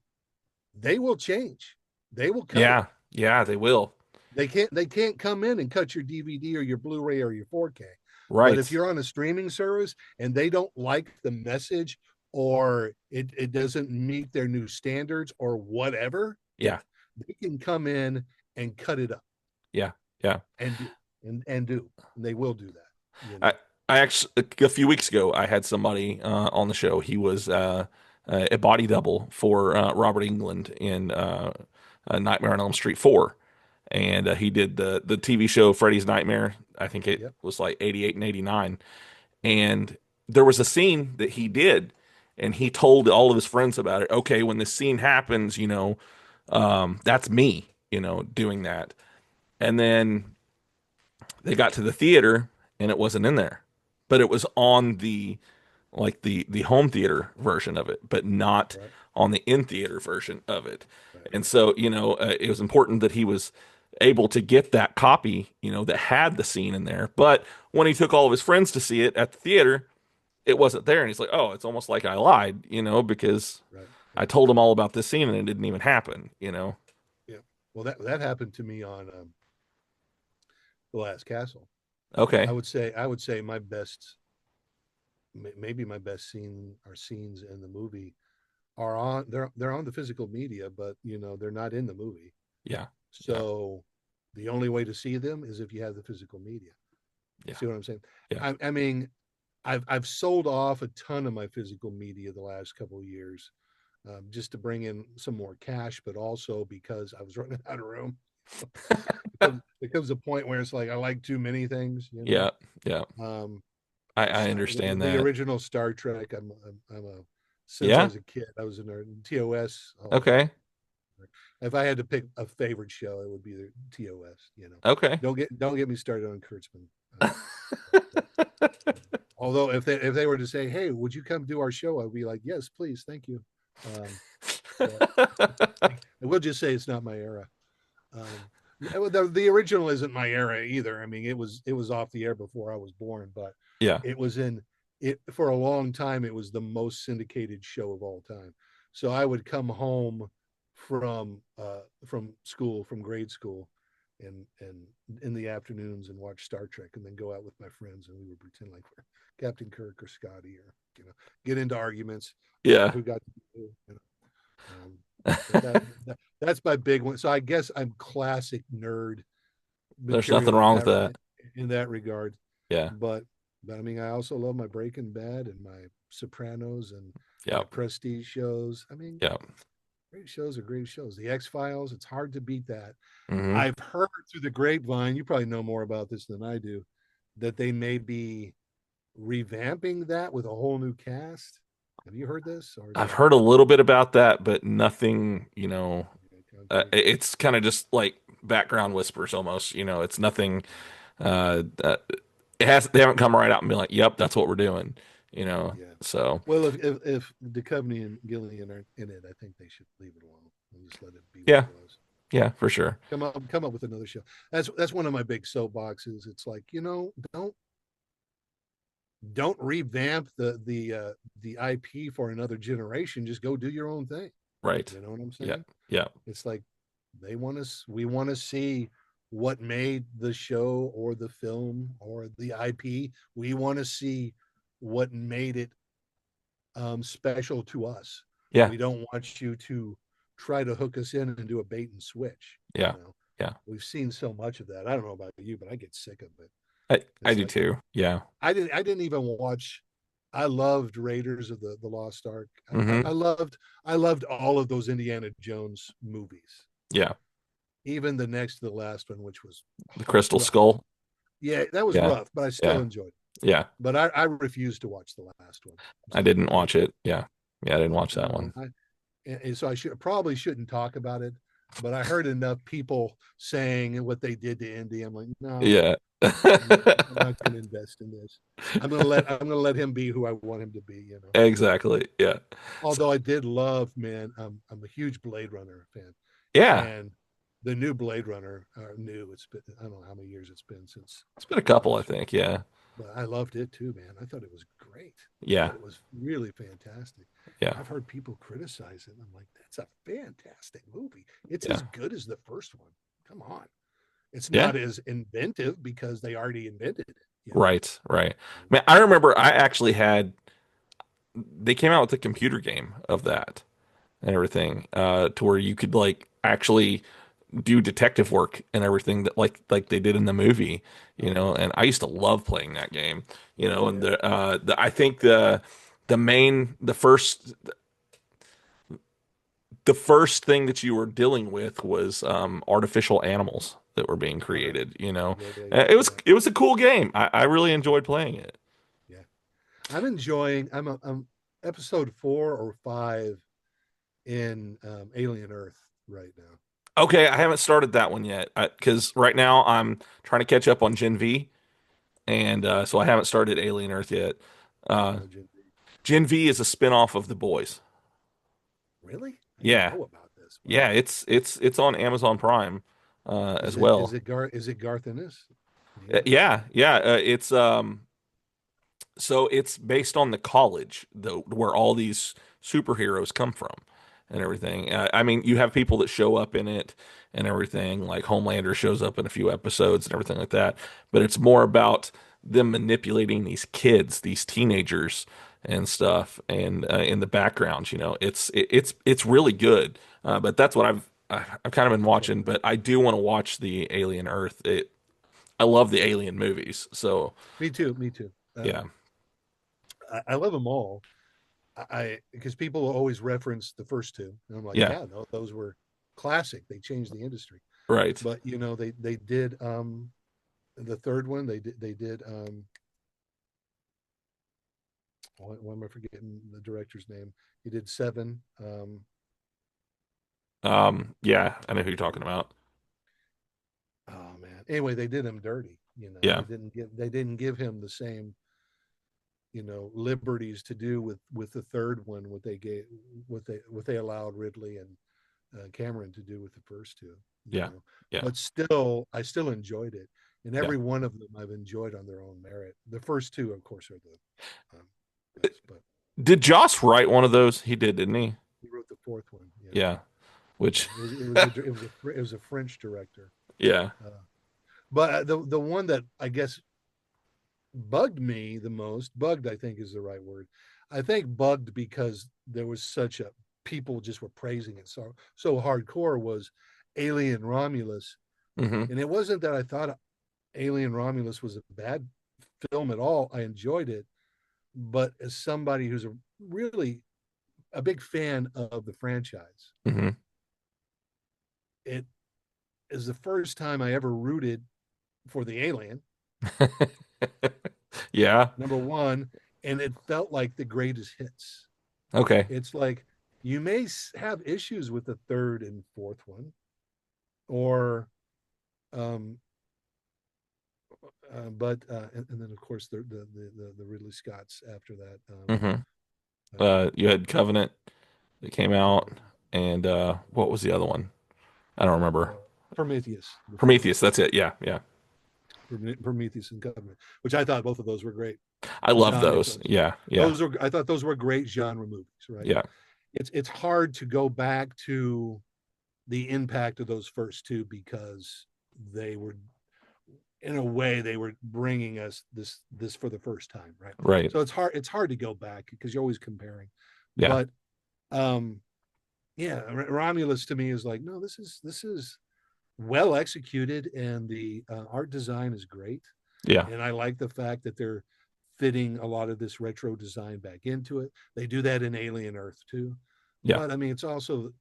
They will change. They will cut it. yeah, yeah, they will. They can't come in and cut your DVD or your Blu-ray or your 4K. But if Right. you're on a streaming service and they don't like the message or it doesn't meet their new standards or whatever, Yeah, they can come in and cut it up yeah, yeah. and do and do. And they will do that, I I actually a few weeks ago I had somebody on the show. He was a body double for Robert England in Nightmare on Elm Street 4, and he did the TV show Freddy's Nightmare. I think it Yep. was like 88 and 89, and there was a scene that he did, and he told all of his friends about it. Okay, when this scene happens, that's me, doing that, and then they got to the theater and it wasn't in there, but it was on the home theater version of it, but not Right. on the in theater version of it. Right. And so, it was important that he was able to get that copy, that had the scene in there. But when he took all of his friends to see it at the theater, it wasn't there. And he's like, oh, it's almost like I lied, because Right. I Right. told him all about this scene and it didn't even happen. Yeah. Well, that happened to me on The Last Castle. Okay. I would say my best, maybe my best scene or scenes in the movie are on they're on the physical media, but they're not in the movie. Yeah. Yeah. So the only way to see them is if you have the physical media. Yeah. See what I'm saying? Yeah. I mean, I've sold off a ton of my physical media the last couple of years, just to bring in some more cash, but also because I was running out of room. It comes a point where it's like I like too many things. Yeah. Yeah. Um, I understand the that. original Star Trek. I'm a since I Yeah. was a kid. I was in a TOS. Oh man, Okay. if I had to pick a favorite show, it would be the TOS. Okay. Don't get me started on Kurtzman. Although if they were to say, "Hey, would you come do our show?" I'd be like, "Yes, please, thank you." Um, but I will just say it's not my era. The original isn't my era either. I mean, it was off the air before I was born, but Yeah. it was in it for a long time. It was the most syndicated show of all time. So I would come home from school, from grade school, and in the afternoons and watch Star Trek, and then go out with my friends and we would pretend like we're Captain Kirk or Scotty, or get into arguments about Yeah. who got to be who. But that's my big one. So I guess I'm classic nerd There's nothing material wrong with that. in that regard. Yeah. But I mean, I also love my Breaking Bad and my Sopranos and Yeah. my Prestige shows. I mean, Yeah. great shows are great shows. The X Files, it's hard to beat that. Hmm. I've heard through the grapevine, you probably know more about this than I do, that they may be revamping that with a whole new cast. Have you heard this, or is I've that heard a little bit about that, but nothing, concrete? it's kind of just like background whispers almost, it's nothing, uh, uh, they haven't come right out and been like, yep, that's what we're doing. Yeah. So Well, if Duchovny and Gillian are in it, I think they should leave it alone and just let it be what yeah, it was. yeah, for sure. Come up with another show. That's one of my big soapboxes. It's like, don't revamp the IP for another generation. Just go do your own thing. Right. You know what I'm Yeah. saying? Yeah. It's like we want to see what made the show or the film or the IP. We want to see what made it special to us. Yeah. We don't want you to try to hook us in and do a bait and switch. You Yeah. know, Yeah. we've seen so much of that. I don't know about you, but I get sick of it. I It's do like too. Yeah. I didn't even watch. I loved Raiders of the Lost Ark. Hmm. I loved all of those Indiana Jones movies. Yeah. Even the next to the last one, which was The Crystal rough. Skull. Yeah, that was Yeah. rough, but I still Yeah. enjoyed it. Yeah. But I refused to watch the last one. It's I like, didn't watch it. Yeah. Yeah. I didn't no, watch that one. and so I probably shouldn't talk about it. But I heard enough people saying what they did to Indy. I'm like, no, Yeah. I'm not going to invest in this. I'm going to let him be who I want him to be. You know. Exactly. Yeah. So, Although I did love, man, I'm a huge Blade Runner fan, yeah. and the new Blade Runner, new. It's been I don't know how many years it's been since It's been a couple, I first, think. Yeah. but I loved it too, man. I thought it was great. I Yeah. thought it was really fantastic. Yeah. I've heard people criticize it. And I'm like, that's a fantastic movie. It's Yeah. as good as the first one. Come on. It's Yeah. not as inventive because they already invented it, you know. Right. Right. Man, I remember I actually had, they came out with a computer game of that and everything, to where you could like actually do detective work and everything that like they did in the movie, Oh yeah. and I used to love playing that game, and Yeah. I think the main the first thing that you were dealing with was artificial animals that were being All right. created, Yeah, yeah, It was yeah, it was a cool game. I really enjoyed playing it. yeah. I'm enjoying. I'm episode 4 or 5 in Alien Earth right now. Okay, I haven't started that one yet because right now I'm trying to catch up on Gen V, and so I haven't started Alien Earth yet. I don't Uh, know, Jim. Gen V is a spin-off of The Boys. Really? I didn't Yeah, know about this. yeah, Wow. it's on Amazon Prime as well. Is it Garth Ennis? Do you know? Yeah, yeah, it's so it's based on the college though where all these superheroes come from and everything. I mean, you have people that show up in it and everything, like Homelander shows up in a few episodes and everything like that. But it's more about them manipulating these kids, these teenagers and stuff, and in the background, it's really good. But that's what I've kind of been I'll check watching. it out. But I do want to watch the Alien Earth. I love the Alien movies, so Me too. Me too. yeah, I love them all. Because people always reference the first two, and I'm like, yeah, yeah, no, those were classic. They changed the industry. right. But they did the third one. They did why am I forgetting the director's name? He did seven. Yeah, I know who you're talking about. Oh man. Anyway, they did him dirty. Yeah, They didn't give him the same liberties to do with the third one what they allowed Ridley and Cameron to do with the first two. yeah, yeah, But still, I still enjoyed it, and yeah. every one of them I've enjoyed on their own merit. The first two, of course, are the best, but Did Joss write one of those? He did, didn't he? he wrote the fourth one. Yeah, Yeah, yeah. which, It was a French director. yeah, Uh, but the one that I guess bugged me the most, bugged I think is the right word. I think bugged because there was such a people just were praising it so hardcore was Alien Romulus. hmm And it wasn't that I thought Alien Romulus was a bad film at all. I enjoyed it, but as somebody who's really a big fan of the franchise, hmm it is the first time I ever rooted for the alien, Yeah, number one, and it felt like the greatest hits. okay, It's like you may have issues with the third and fourth one, or um, but and then of course the Ridley Scotts after that. hmm Uh, You had Covenant that came out, and what was the other one? I don't remember. uh, Prometheus, the third one, Prometheus. That's it. Yeah, yeah. Prometheus and Covenant, which I thought both of those were great I love genre those. films. Yeah, yeah, I thought those were great genre movies, right? yeah, it's hard to go back to the impact of those first two because they were, in a way, they were bringing us this for the first time, right? Right. So it's hard to go back because you're always comparing. Yeah. But um yeah, Romulus to me is like, no, this is well executed, and the art design is great, Yeah. and I like the fact that they're fitting a lot of this retro design back into it. They do that in Alien Earth too, Yeah. but I mean, it's also,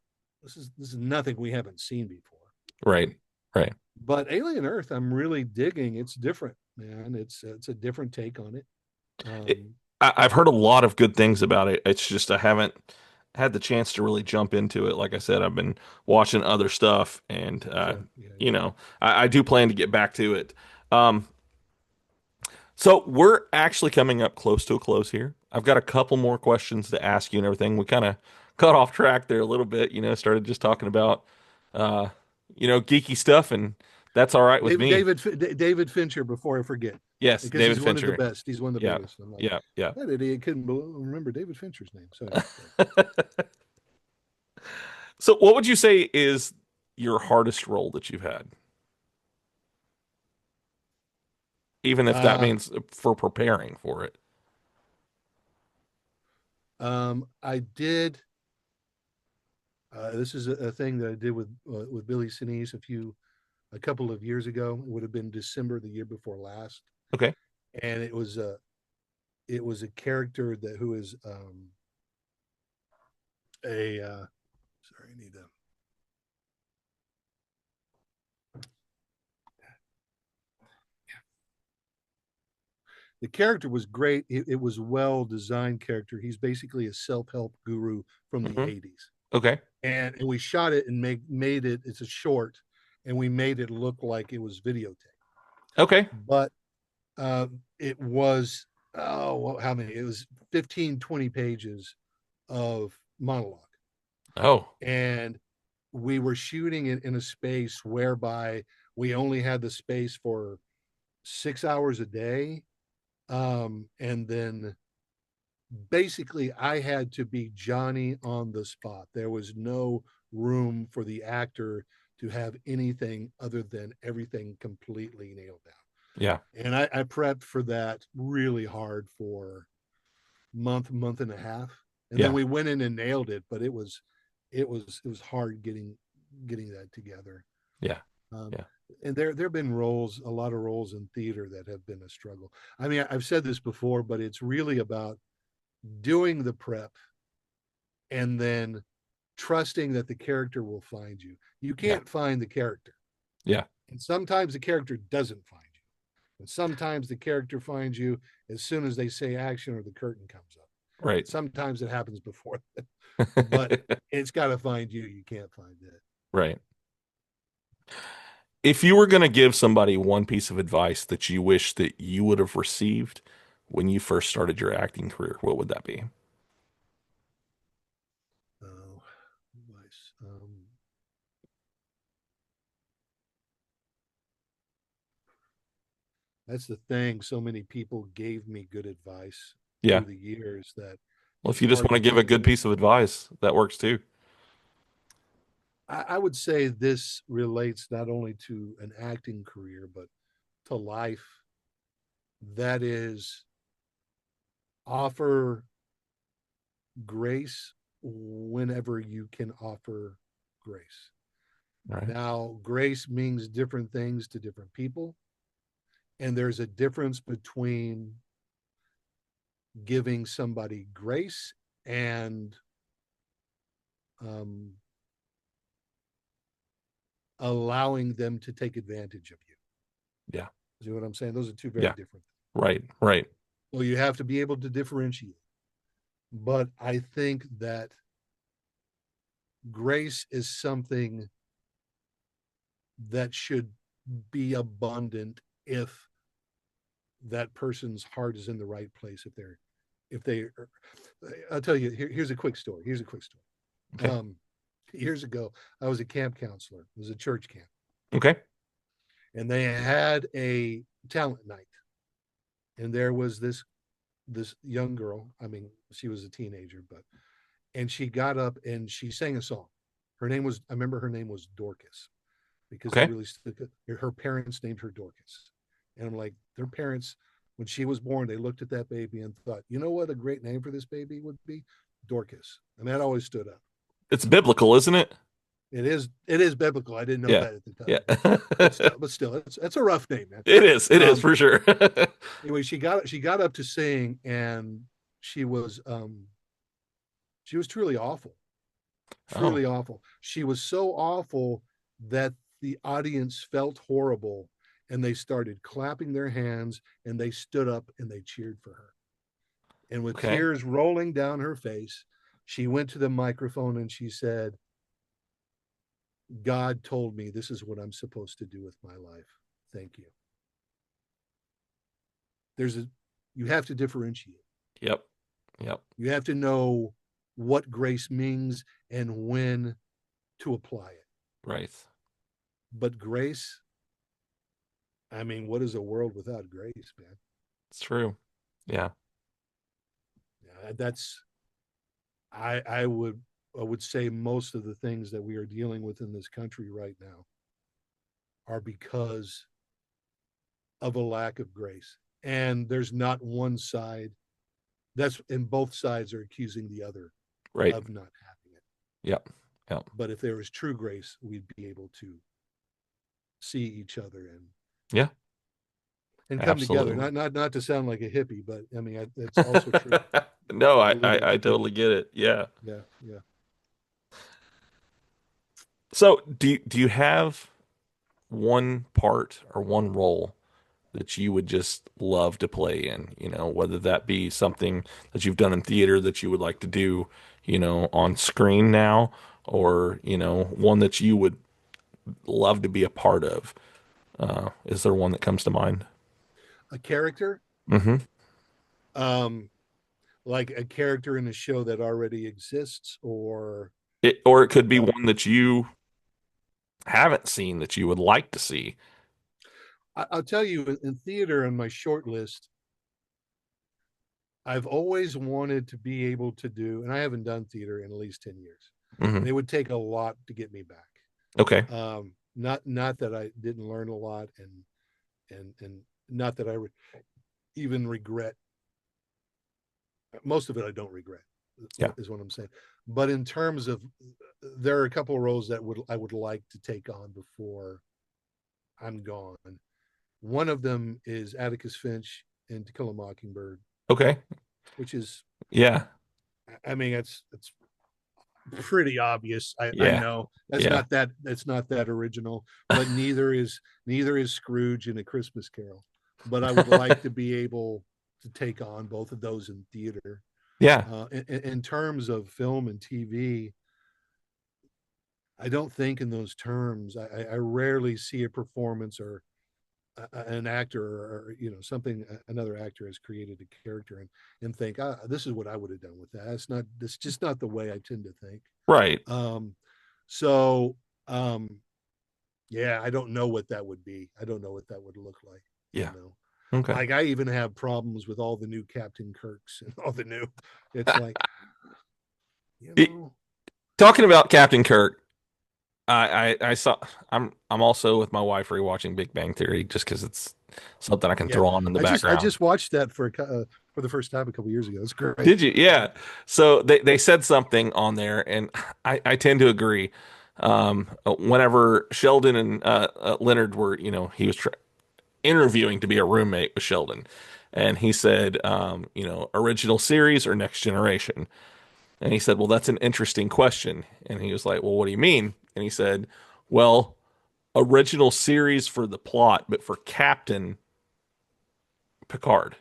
this is nothing we haven't seen before. Right. Right. But Alien Earth, I'm really digging. It's different, man. It's a different take on it. It, Um, I've heard a lot of good things about it. It's just I haven't had the chance to really jump into it. Like I said, I've been watching other stuff, and sure, yeah, you know, I do plan to get back to it. Um, so we're actually coming up close to a close here. I've got a couple more questions to ask you and everything. We kind of cut off track there a little bit, started just talking about, uh, geeky stuff, and that's all right with David me. David Fincher. Before I forget, Yes, because David he's one of the Fincher. best. He's one of the Yeah, biggest. I'm like, yeah, yeah. that idiot couldn't remember David Fincher's name. So anyway, So, what would you say is your hardest role that you've had, even if that uh, means for preparing for it? I did. This is a thing that I did with Billy Sinise a couple of years ago. It would have been December the year before last, Okay. and it was a character that who is a sorry, I need to. The character was great. It was well designed character. He's basically a self help guru from the Hmm. '80s, Okay. and we shot it and made it. It's a short, and we made it look like it was videotape, Okay. but it was, oh, well, how many? It was 15, 20 pages of monologue, Oh. and we were shooting it in a space whereby we only had the space for 6 hours a day, and then basically I had to be Johnny on the spot. There was no room for the actor to have anything other than everything completely nailed down. Yeah. And I prepped for that really hard for month and a half, and then Yeah. we went in and nailed it. But it was hard getting that together. Yeah. Um, Yeah. and there have been roles, a lot of roles in theater that have been a struggle. I mean, I've said this before, but it's really about doing the prep and then trusting that the character will find you. You Yeah. can't find the character, Yeah. and sometimes the character doesn't find you, and sometimes the character finds you as soon as they say action or the curtain comes up. Right. Sometimes it happens before that, but it's got to find you. You can't find it. Right. If you were going to give somebody one piece of advice that you wish that you would have received when you first started your acting career, what would that be? Oh, nice. That's the thing. So many people gave me good advice Yeah. through the years that Well, if it's you just hard want to to give a think good of. piece of advice, that works too. I would say this relates not only to an acting career, but to life. That is, offer grace whenever you can offer grace. Right. Now, grace means different things to different people. And there's a difference between giving somebody grace and um, allowing them to take advantage of you. Yeah. See what I'm saying? Those are two very Yeah. different things. Right. Right. So you have to be able to differentiate. But I think that grace is something that should be abundant if that person's heart is in the right place. If they, I'll tell you, here's a quick story. Here's a quick story. Okay. Years ago, I was a camp counselor. It was a church camp, Okay. and they had a talent night. And there was this young girl. I mean, she was a teenager, but and she got up and she sang a song. I remember her name was Dorcas because it Okay. really her parents named her Dorcas. And I'm like, their parents, when she was born, they looked at that baby and thought, you know what a great name for this baby would be? Dorcas. And that always stood out. It's biblical, isn't it? It is biblical. I didn't know Yeah. that at the time, Yeah. but still, it's a rough name, man. It is Um, for sure. anyway, she got up to sing, and she was she was truly awful, Oh, truly awful. She was so awful that the audience felt horrible, and they started clapping their hands, and they stood up and they cheered for her. And with okay. tears rolling down her face, she went to the microphone and she said, God told me this is what I'm supposed to do with my life. Thank you. There's a You have to differentiate. Yep. Yep. You have to know what grace means and when to apply it. Right. But grace, I mean, what is a world without grace, man? It's true. Yeah. Yeah, that's I would say most of the things that we are dealing with in this country right now are because of a lack of grace. And there's not one side that's and both sides are accusing the other Right. of not having it. Yep. Yep. But if there was true grace, we'd be able to see each other Yeah. and come together. Absolutely. Not to sound like a hippie, but I mean it's also true. No, I I, believe I in I it. totally get it. Yeah. Yeah, yeah. So do you have one part or one role that you would just love to play in, whether that be something that you've done in theater that you would like to do, on screen now, or, one that you would love to be a part of? Is there one that comes to mind? A character, Hmm. um, like a character in a show that already exists, or Or it could be uh, one that you haven't seen that you would like to see. I'll tell you, in theater on my short list, I've always wanted to be able to do, and I haven't done theater in at least 10 years. And Hmm. it would take a lot to get me back. Okay. Not that I didn't learn a lot, and not that I even regret most of it. I don't regret, Yeah. is what I'm saying. But in terms of, there are a couple of roles that would I would like to take on before I'm gone. One of them is Atticus Finch in To Kill a Mockingbird, Okay. which is, Yeah. I mean, it's pretty obvious. I Yeah. know Yeah. that's not that original, but neither is Scrooge in A Christmas Carol. But I would like to be able to take on both of those in theater. Yeah. In terms of film and TV, I don't think in those terms. I rarely see a performance or an actor or something another actor has created a character and think, this is what I would have done with that. That's just not the way I tend to think. Right. So yeah, I don't know what that would be. I don't know what that would look like, Yeah. Okay. like I even have problems with all the new Captain Kirks and all the new, it's like, you It- know Talking about Captain Kirk, I saw. I'm also with my wife rewatching Big Bang Theory just because it's something I can yeah, throw on in the I background. just watched that for the first time a couple years ago. It's great. Did you? Yeah. So they said something on there, and I tend to agree. Whenever Sheldon and Leonard were, he was interviewing to be a roommate with Sheldon, and he said, original series or next generation. And he said, well, that's an interesting question. And he was like, well, what do you mean? And he said, well, original series for the plot, but for Captain Picard.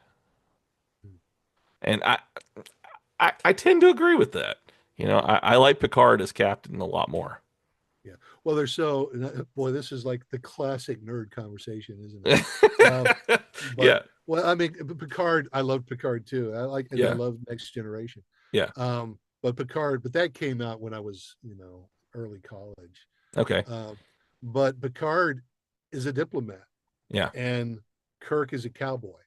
And I tend to agree with that. I like Picard as Captain a lot more. Yeah. Well, they're so, boy, this is like the classic nerd conversation, isn't it? But Yeah, well, I mean, Picard, I love Picard too. And I yeah, love Next Generation. yeah. But that came out when I was, early college. Okay, Um, but Picard is a diplomat yeah, and Kirk is a cowboy.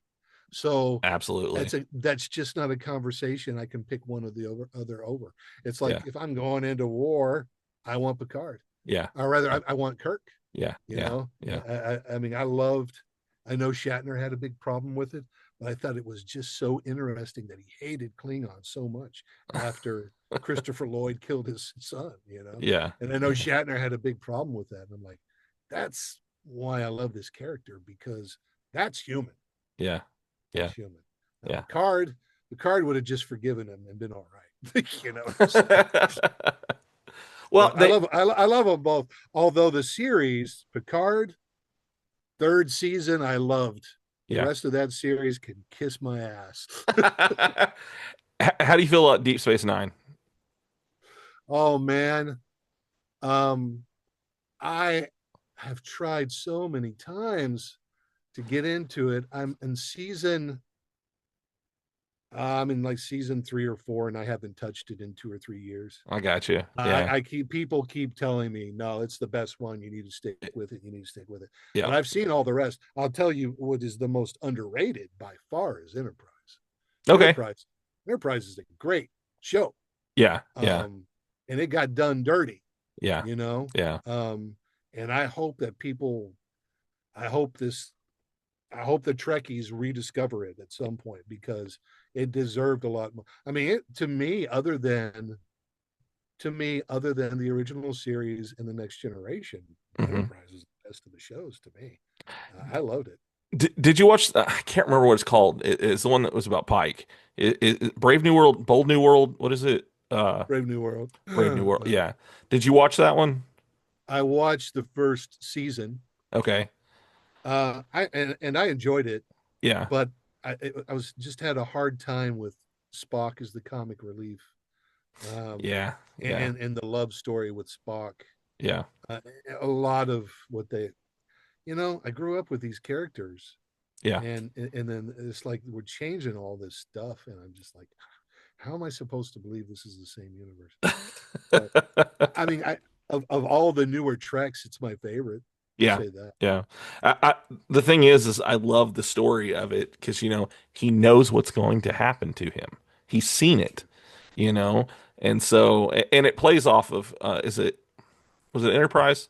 So Absolutely. that's just not a conversation I can pick one or the other over. It's like Yeah. if I'm going into war, I want Picard, Yeah. or rather, Yeah. I want Kirk. Yeah. You Yeah. know, Yeah. I mean, I loved. I know Shatner had a big problem with it, but I thought it was just so interesting that he hated Klingons so much after Christopher Lloyd killed his son. You know, Yeah. and I know Yeah. Shatner had a big problem with that. And I'm like, that's why I love this character, because that's human. Yeah. That's Yeah. human. Now Yeah. Picard would have just forgiven him and been all right. You know what I'm saying? Well, But they I love them both. Although the series Picard third season I loved. The yeah. rest of that series can kiss my ass. How do you feel about Deep Space Nine? Oh man, um, I have tried so many times to get into it. I'm in like season 3 or 4, and I haven't touched it in 2 or 3 years. I got you. Yeah. I keep people keep telling me, no, it's the best one. You need to stick with it. You need to stick with it. Yeah. But I've seen all the rest. I'll tell you what is the most underrated by far is Enterprise. Okay. Enterprise. Enterprise is a great show. Yeah. Yeah. Um, and it got done dirty, Yeah. you know. Yeah. And I hope that people, I hope this, I hope the Trekkies rediscover it at some point, because it deserved a lot more. I mean, other than the original series and the Next Generation, hmm Enterprise is the best of the shows to me. I loved it. Did you watch? I can't remember what it's called. It's the one that was about Pike. Brave New World, Bold New World. What is it? Brave New World. Brave New World. But Yeah. Did you watch that one? I watched the first season. Okay. And I enjoyed it, Yeah. but I was just had a hard time with Spock as the comic relief, um, Yeah. Yeah. and the love story with Spock. Yeah. Uh, a lot of what they, I grew up with these characters, Yeah. and then it's like we're changing all this stuff, and I'm just like, how am I supposed to believe this is the same universe? But I mean, of all the newer Treks, it's my favorite. I'll Yeah. say that. Yeah. The thing is I love the story of it because, he knows what's going to happen to him. He's seen it, you know, and so, and it plays off of, was it Enterprise?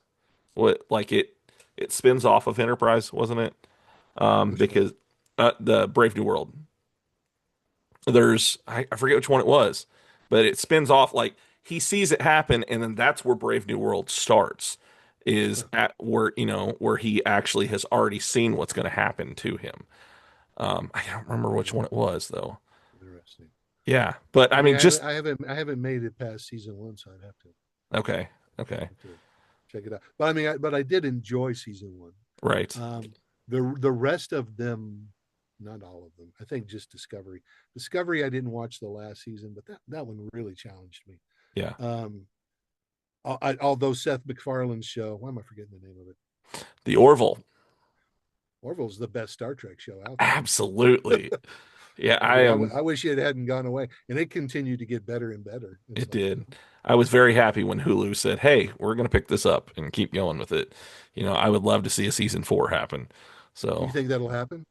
What, like it spins off of Enterprise, wasn't it? Which one? Because, the Brave New World, I forget which one it was, but it spins off like he sees it happen, and then that's where Brave New World starts, is Huh, at where where he actually has already seen what's going to happen to him. I don't remember which one it was though. interesting. Yeah, but I I mean, mean, just I haven't made it past season 1, so okay, okay, have to check it out. But I mean, but I did enjoy season 1. right, The rest of them, not all of them. I think just Discovery. Discovery, I didn't watch the last season, but that one really challenged me. yeah, Um, although Seth MacFarlane's show, why am I forgetting the name of it? the Orville, Orville's the best Star Trek show out there. absolutely, yeah, I I mean, am. I wish it hadn't gone away, and it continued to get better and better. It's It like, did. I was very happy when Hulu said, "Hey, we're going to pick this up and keep going with it." I would love to see a season 4 happen. you So think that'll happen?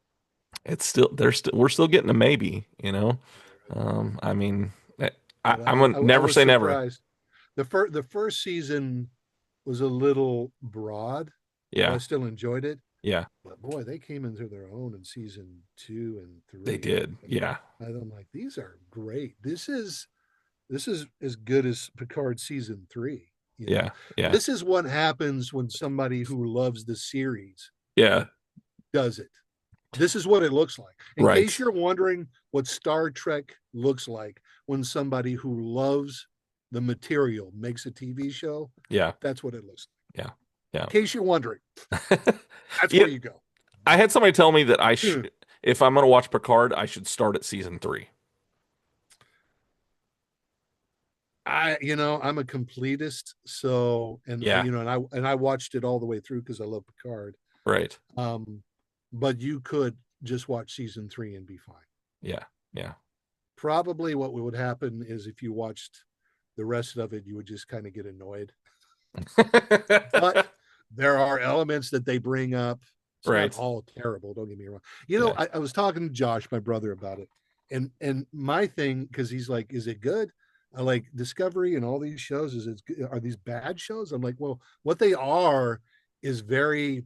it's still there's still we're still getting a maybe. I mean, But I'm gonna I never was say never. surprised. The first season was a little broad, but I Yeah, still enjoyed it. yeah, But boy, they came into their own in season 2 and 3, they did. Yeah, and I'm like, these are great. This is as good as Picard season 3. yeah, yeah, This is what happens when somebody who loves the series yeah. does it. This is what it looks like. In case Right. you're wondering what Star Trek looks like when somebody who loves the material makes a TV show, Yeah, that's what it looks yeah, like. yeah. In case you're wondering, that's Yeah. where you go. I had somebody tell me that if I'm gonna watch Picard, I should start at season 3. I'm a completist, so Yeah, and I watched it all the way through because I love Picard. right. Um, but you could just watch season 3 and be fine. Yeah, yeah. Probably what would happen is if you watched the rest of it, you would just kind of get annoyed. But there are elements that they bring up It's not Right. all terrible. Don't get me wrong. Yeah. I was talking to Josh, my brother, about it, and my thing, because he's like, "Is it good?" I like Discovery and all these shows. Are these bad shows? I'm like, well, what they are is very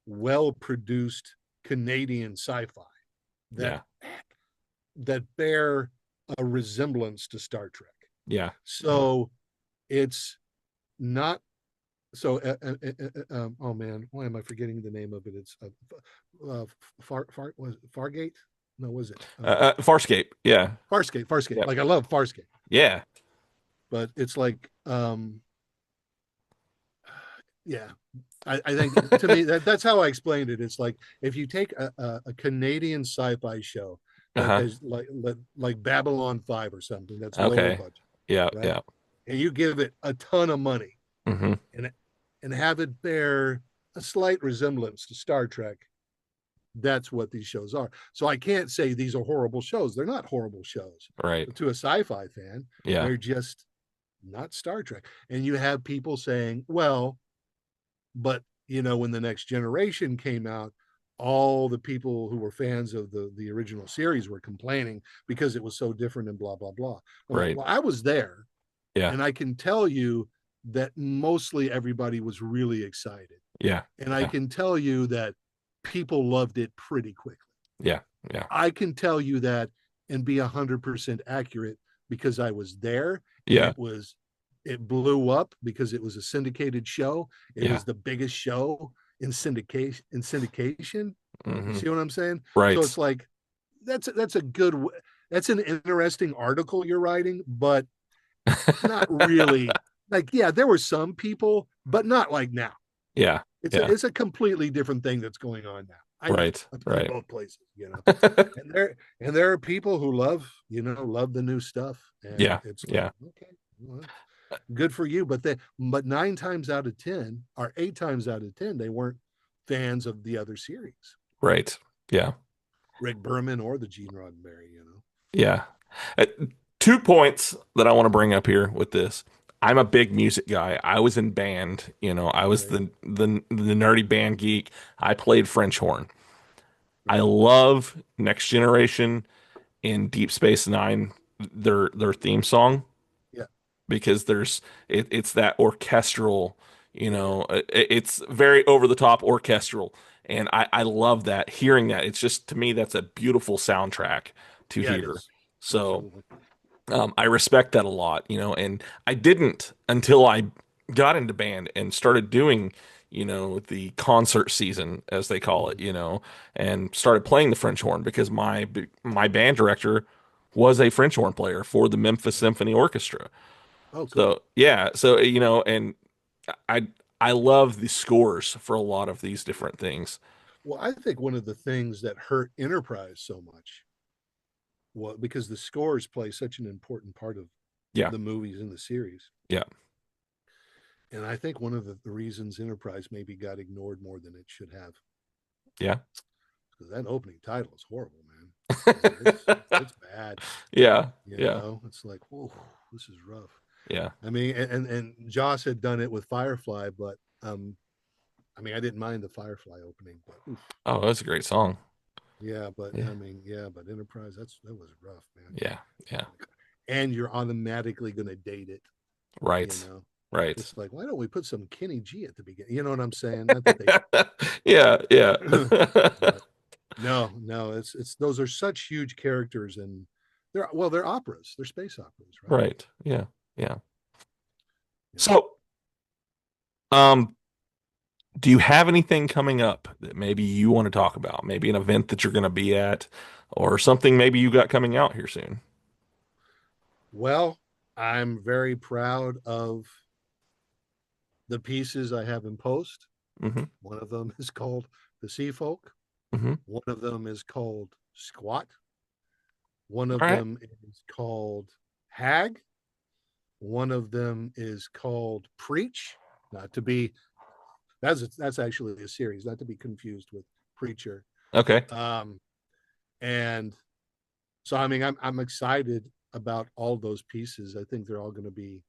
well produced Canadian sci-fi that Yeah. bear a resemblance to Star Trek. Yeah. So it's not oh man, why am I forgetting the name of it? It's was it Fargate? No, was it Farscape. Yeah. Farscape? Farscape. Yeah. Like I love Farscape, Yeah. but it's like yeah. I think to me that's how I explained it. It's like if you take a Canadian sci-fi show that Uh-huh. is like Babylon 5 or something that's lower Okay. budget, Yeah. right? Yeah. And you give it a ton of money Hmm. and have it bear a slight resemblance to Star Trek, that's what these shows are. So I can't say these are horrible shows. They're not horrible shows. Right. To a sci-fi fan, Yeah. they're just not Star Trek. And you have people saying, well, but when the Next Generation came out, all the people who were fans of the original series were complaining because it was so different and blah blah blah. I'm like, Right. well, I was there, Yeah. and I can tell you that mostly everybody was really excited, Yeah. and I Yeah. can tell you that people loved it pretty quickly. Yeah. Yeah. I can tell you that and be 100% accurate because I was there, and Yeah. it blew up because it was a syndicated show. It Yeah. was the biggest show in syndication. You Hmm. see what I'm saying? So Right. it's like that's a good, that's an interesting article you're writing, but not really. Like, yeah, there were some people, but not like now. Yeah. Yeah. It's a completely different thing that's going on now. I know. Right. I've been Right. both places. And there are people who love the new stuff, and Yeah. it's like, Yeah. okay, well, good for you. But 9 times out of 10, or 8 times out of 10, they weren't fans of the other series, Right. Yeah. Rick Berman or the Gene Roddenberry. Yeah. Uh, 2 points that I want to bring up here with this. I'm a big music guy. I was in band, I was Okay. the nerdy band geek. I played French horn. I Mm-hmm. love Next Generation in Deep Space Nine, their theme song, Yeah. because it's that orchestral, Yeah. Yeah. it's very over the top orchestral. And I love that, hearing that. It's just, to me, that's a beautiful soundtrack to Yeah. It hear. is. So Absolutely. I respect that a lot, and I didn't until I got into band and started doing, the concert season, as they call it, Mm-hmm. and started playing the French horn because my band director was a French horn player for the Memphis Okay. Symphony Orchestra. Oh, cool. So yeah, so and I I love the scores for a lot of these different things. Well, I think one of the things that hurt Enterprise so much, well, because the scores play such an important part of Yeah, the movies in the series. yeah, And I think one of the reasons Enterprise maybe got ignored more than it should have, yeah, because that opening title is horrible, man. I mean, it's bad. yeah, yeah, It's like, whoa, this is rough. yeah. I mean, and Joss had done it with Firefly, but I mean, I didn't mind the Firefly opening, but oof, Oh, that's a great song. yeah, but Yeah, I mean, yeah, but Enterprise, that was rough, man. yeah, yeah. And you're automatically going to date it, you Right, know. right. It's like, why don't we put some Kenny G at the beginning? You know what I'm saying? Not that they, Yeah, yeah. but no, it's those are such huge characters, and they're operas, they're space operas, right? Right. Yeah, yeah. Yeah. So, um, do you have anything coming up that maybe you want to talk about? Maybe an event that you're going to be at, or something maybe you got coming out here soon? Well, I'm very proud of the pieces I have in post. Hmm. One of them is called The Sea Folk. Hmm. One of them is called Squat. One All of right. them is called Hag. One of them is called Preach. Not to be that's actually a series, not to be confused with Preacher. Okay. Um, and so I mean, I'm excited about all those pieces. I think they're all going to be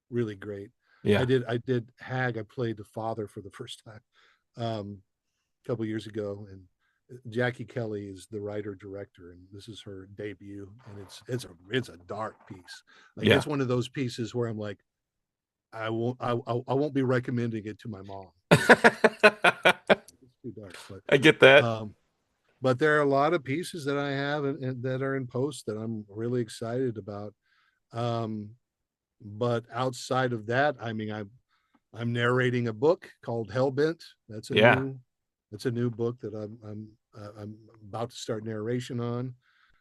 really great. Yeah. I did Hag. I played the father for the first time. Um, couple years ago, and Jackie Kelly is the writer director, and this is her debut, and it's a dark piece. Like Yeah. it's one of those pieces where I'm like, I won't be recommending it to my mom. It's too dark, I get that. but there are a lot of pieces that I have and that are in post that I'm really excited about. Um, but outside of that, I mean, I'm narrating a book called Hellbent. Yeah. That's a new book that I'm about to start narration on.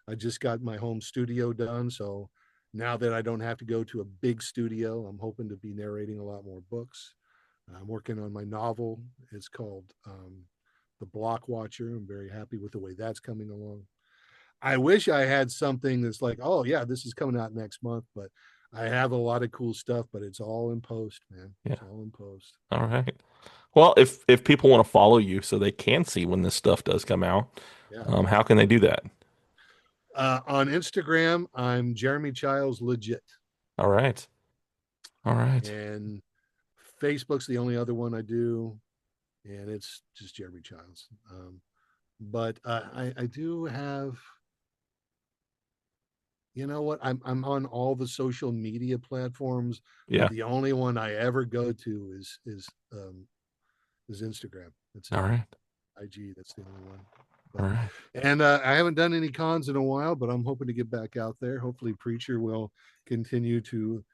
I just got my home studio done, so now that I don't have to go to a big studio, I'm hoping to be narrating a lot more books. I'm working on my novel. It's called The Block Watcher. I'm very happy with the way that's coming along. I wish I had something that's like, oh yeah, this is coming out next month, but I have a lot of cool stuff, but it's all in post, man. Yeah. It's all in post. All right. Well, if people want to follow you so they can see when this stuff does come out, Yeah. how can they do that? On Instagram, I'm Jeremy Childs Legit. All right. All right. And Facebook's the only other one I do, and it's just Jeremy Childs. But I do have, you know what? I'm on all the social media platforms, but Yeah. the only one I ever go to is Instagram. That's it. All right. IG. That's the only one. All right. And I haven't done any cons in a while, but I'm hoping to get back out there. Hopefully, Preacher will continue to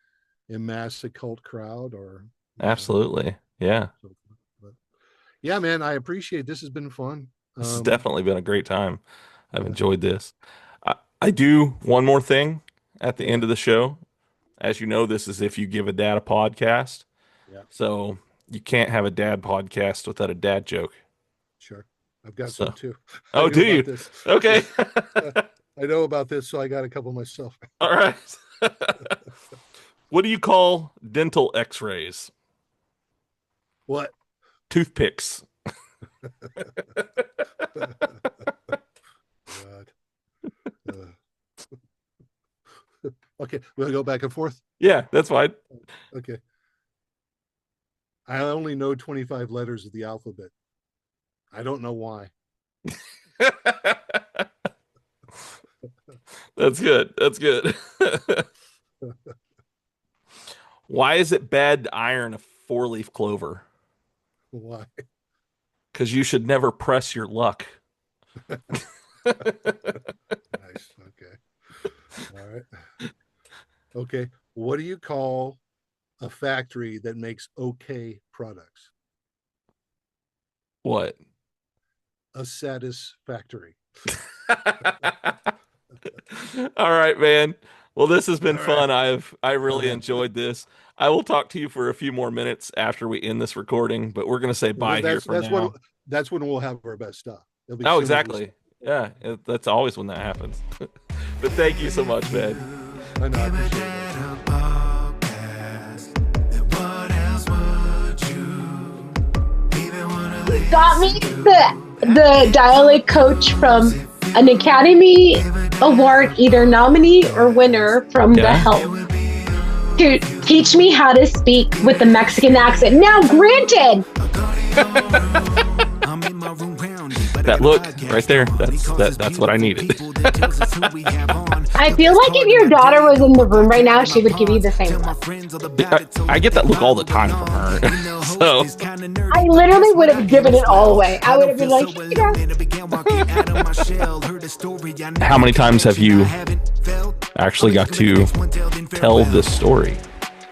amass a cult crowd, or Absolutely. Yeah. but yeah, man, I appreciate this. Has been fun. This has definitely been a great time. I've Yeah, enjoyed this. I do one more thing at the end yeah, of the show. As you know, this is If You Give a Dad a Podcast. yeah, So you can't have a dad podcast without a dad joke. sure. I've got So, some too. I oh, knew do about you? this. Okay. I know about this, so I got a couple myself. All right. What do you call dental x-rays? What? Toothpicks. God. Okay, we'll go back and forth. Yeah, that's fine. Okay. I only know 25 letters of the alphabet. I don't know why. That's good. That's good. Why is it bad to iron a four-leaf clover? Why? Because you should never press your luck. Nice. Okay. All right. Okay. What do you call a factory that makes okay products? What? A satisfactory. All right, man. Well, this has been All fun. right. I really enjoyed this. I will talk to you for a few more minutes after we end this recording, but we're going to say bye here for now. That's when we'll have our best stuff. Oh, exactly. Yeah, that's always when that happens. But thank you so much, man. I know. I appreciate it. Got me the dialect coach from an Academy Award either nominee or winner from The Help to teach me how to speak with the Mexican accent. Now, granted, that look right there, that's what I needed. I feel like if your daughter was in the room right now, she would give you the same look. I get that look all the time from her. So I literally would have given it all away. I would have been like, yeah. How many times have you actually got to tell this story?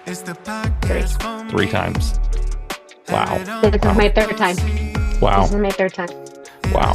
3 times. Wow. This is my third time. Wow. This is my third time. Wow.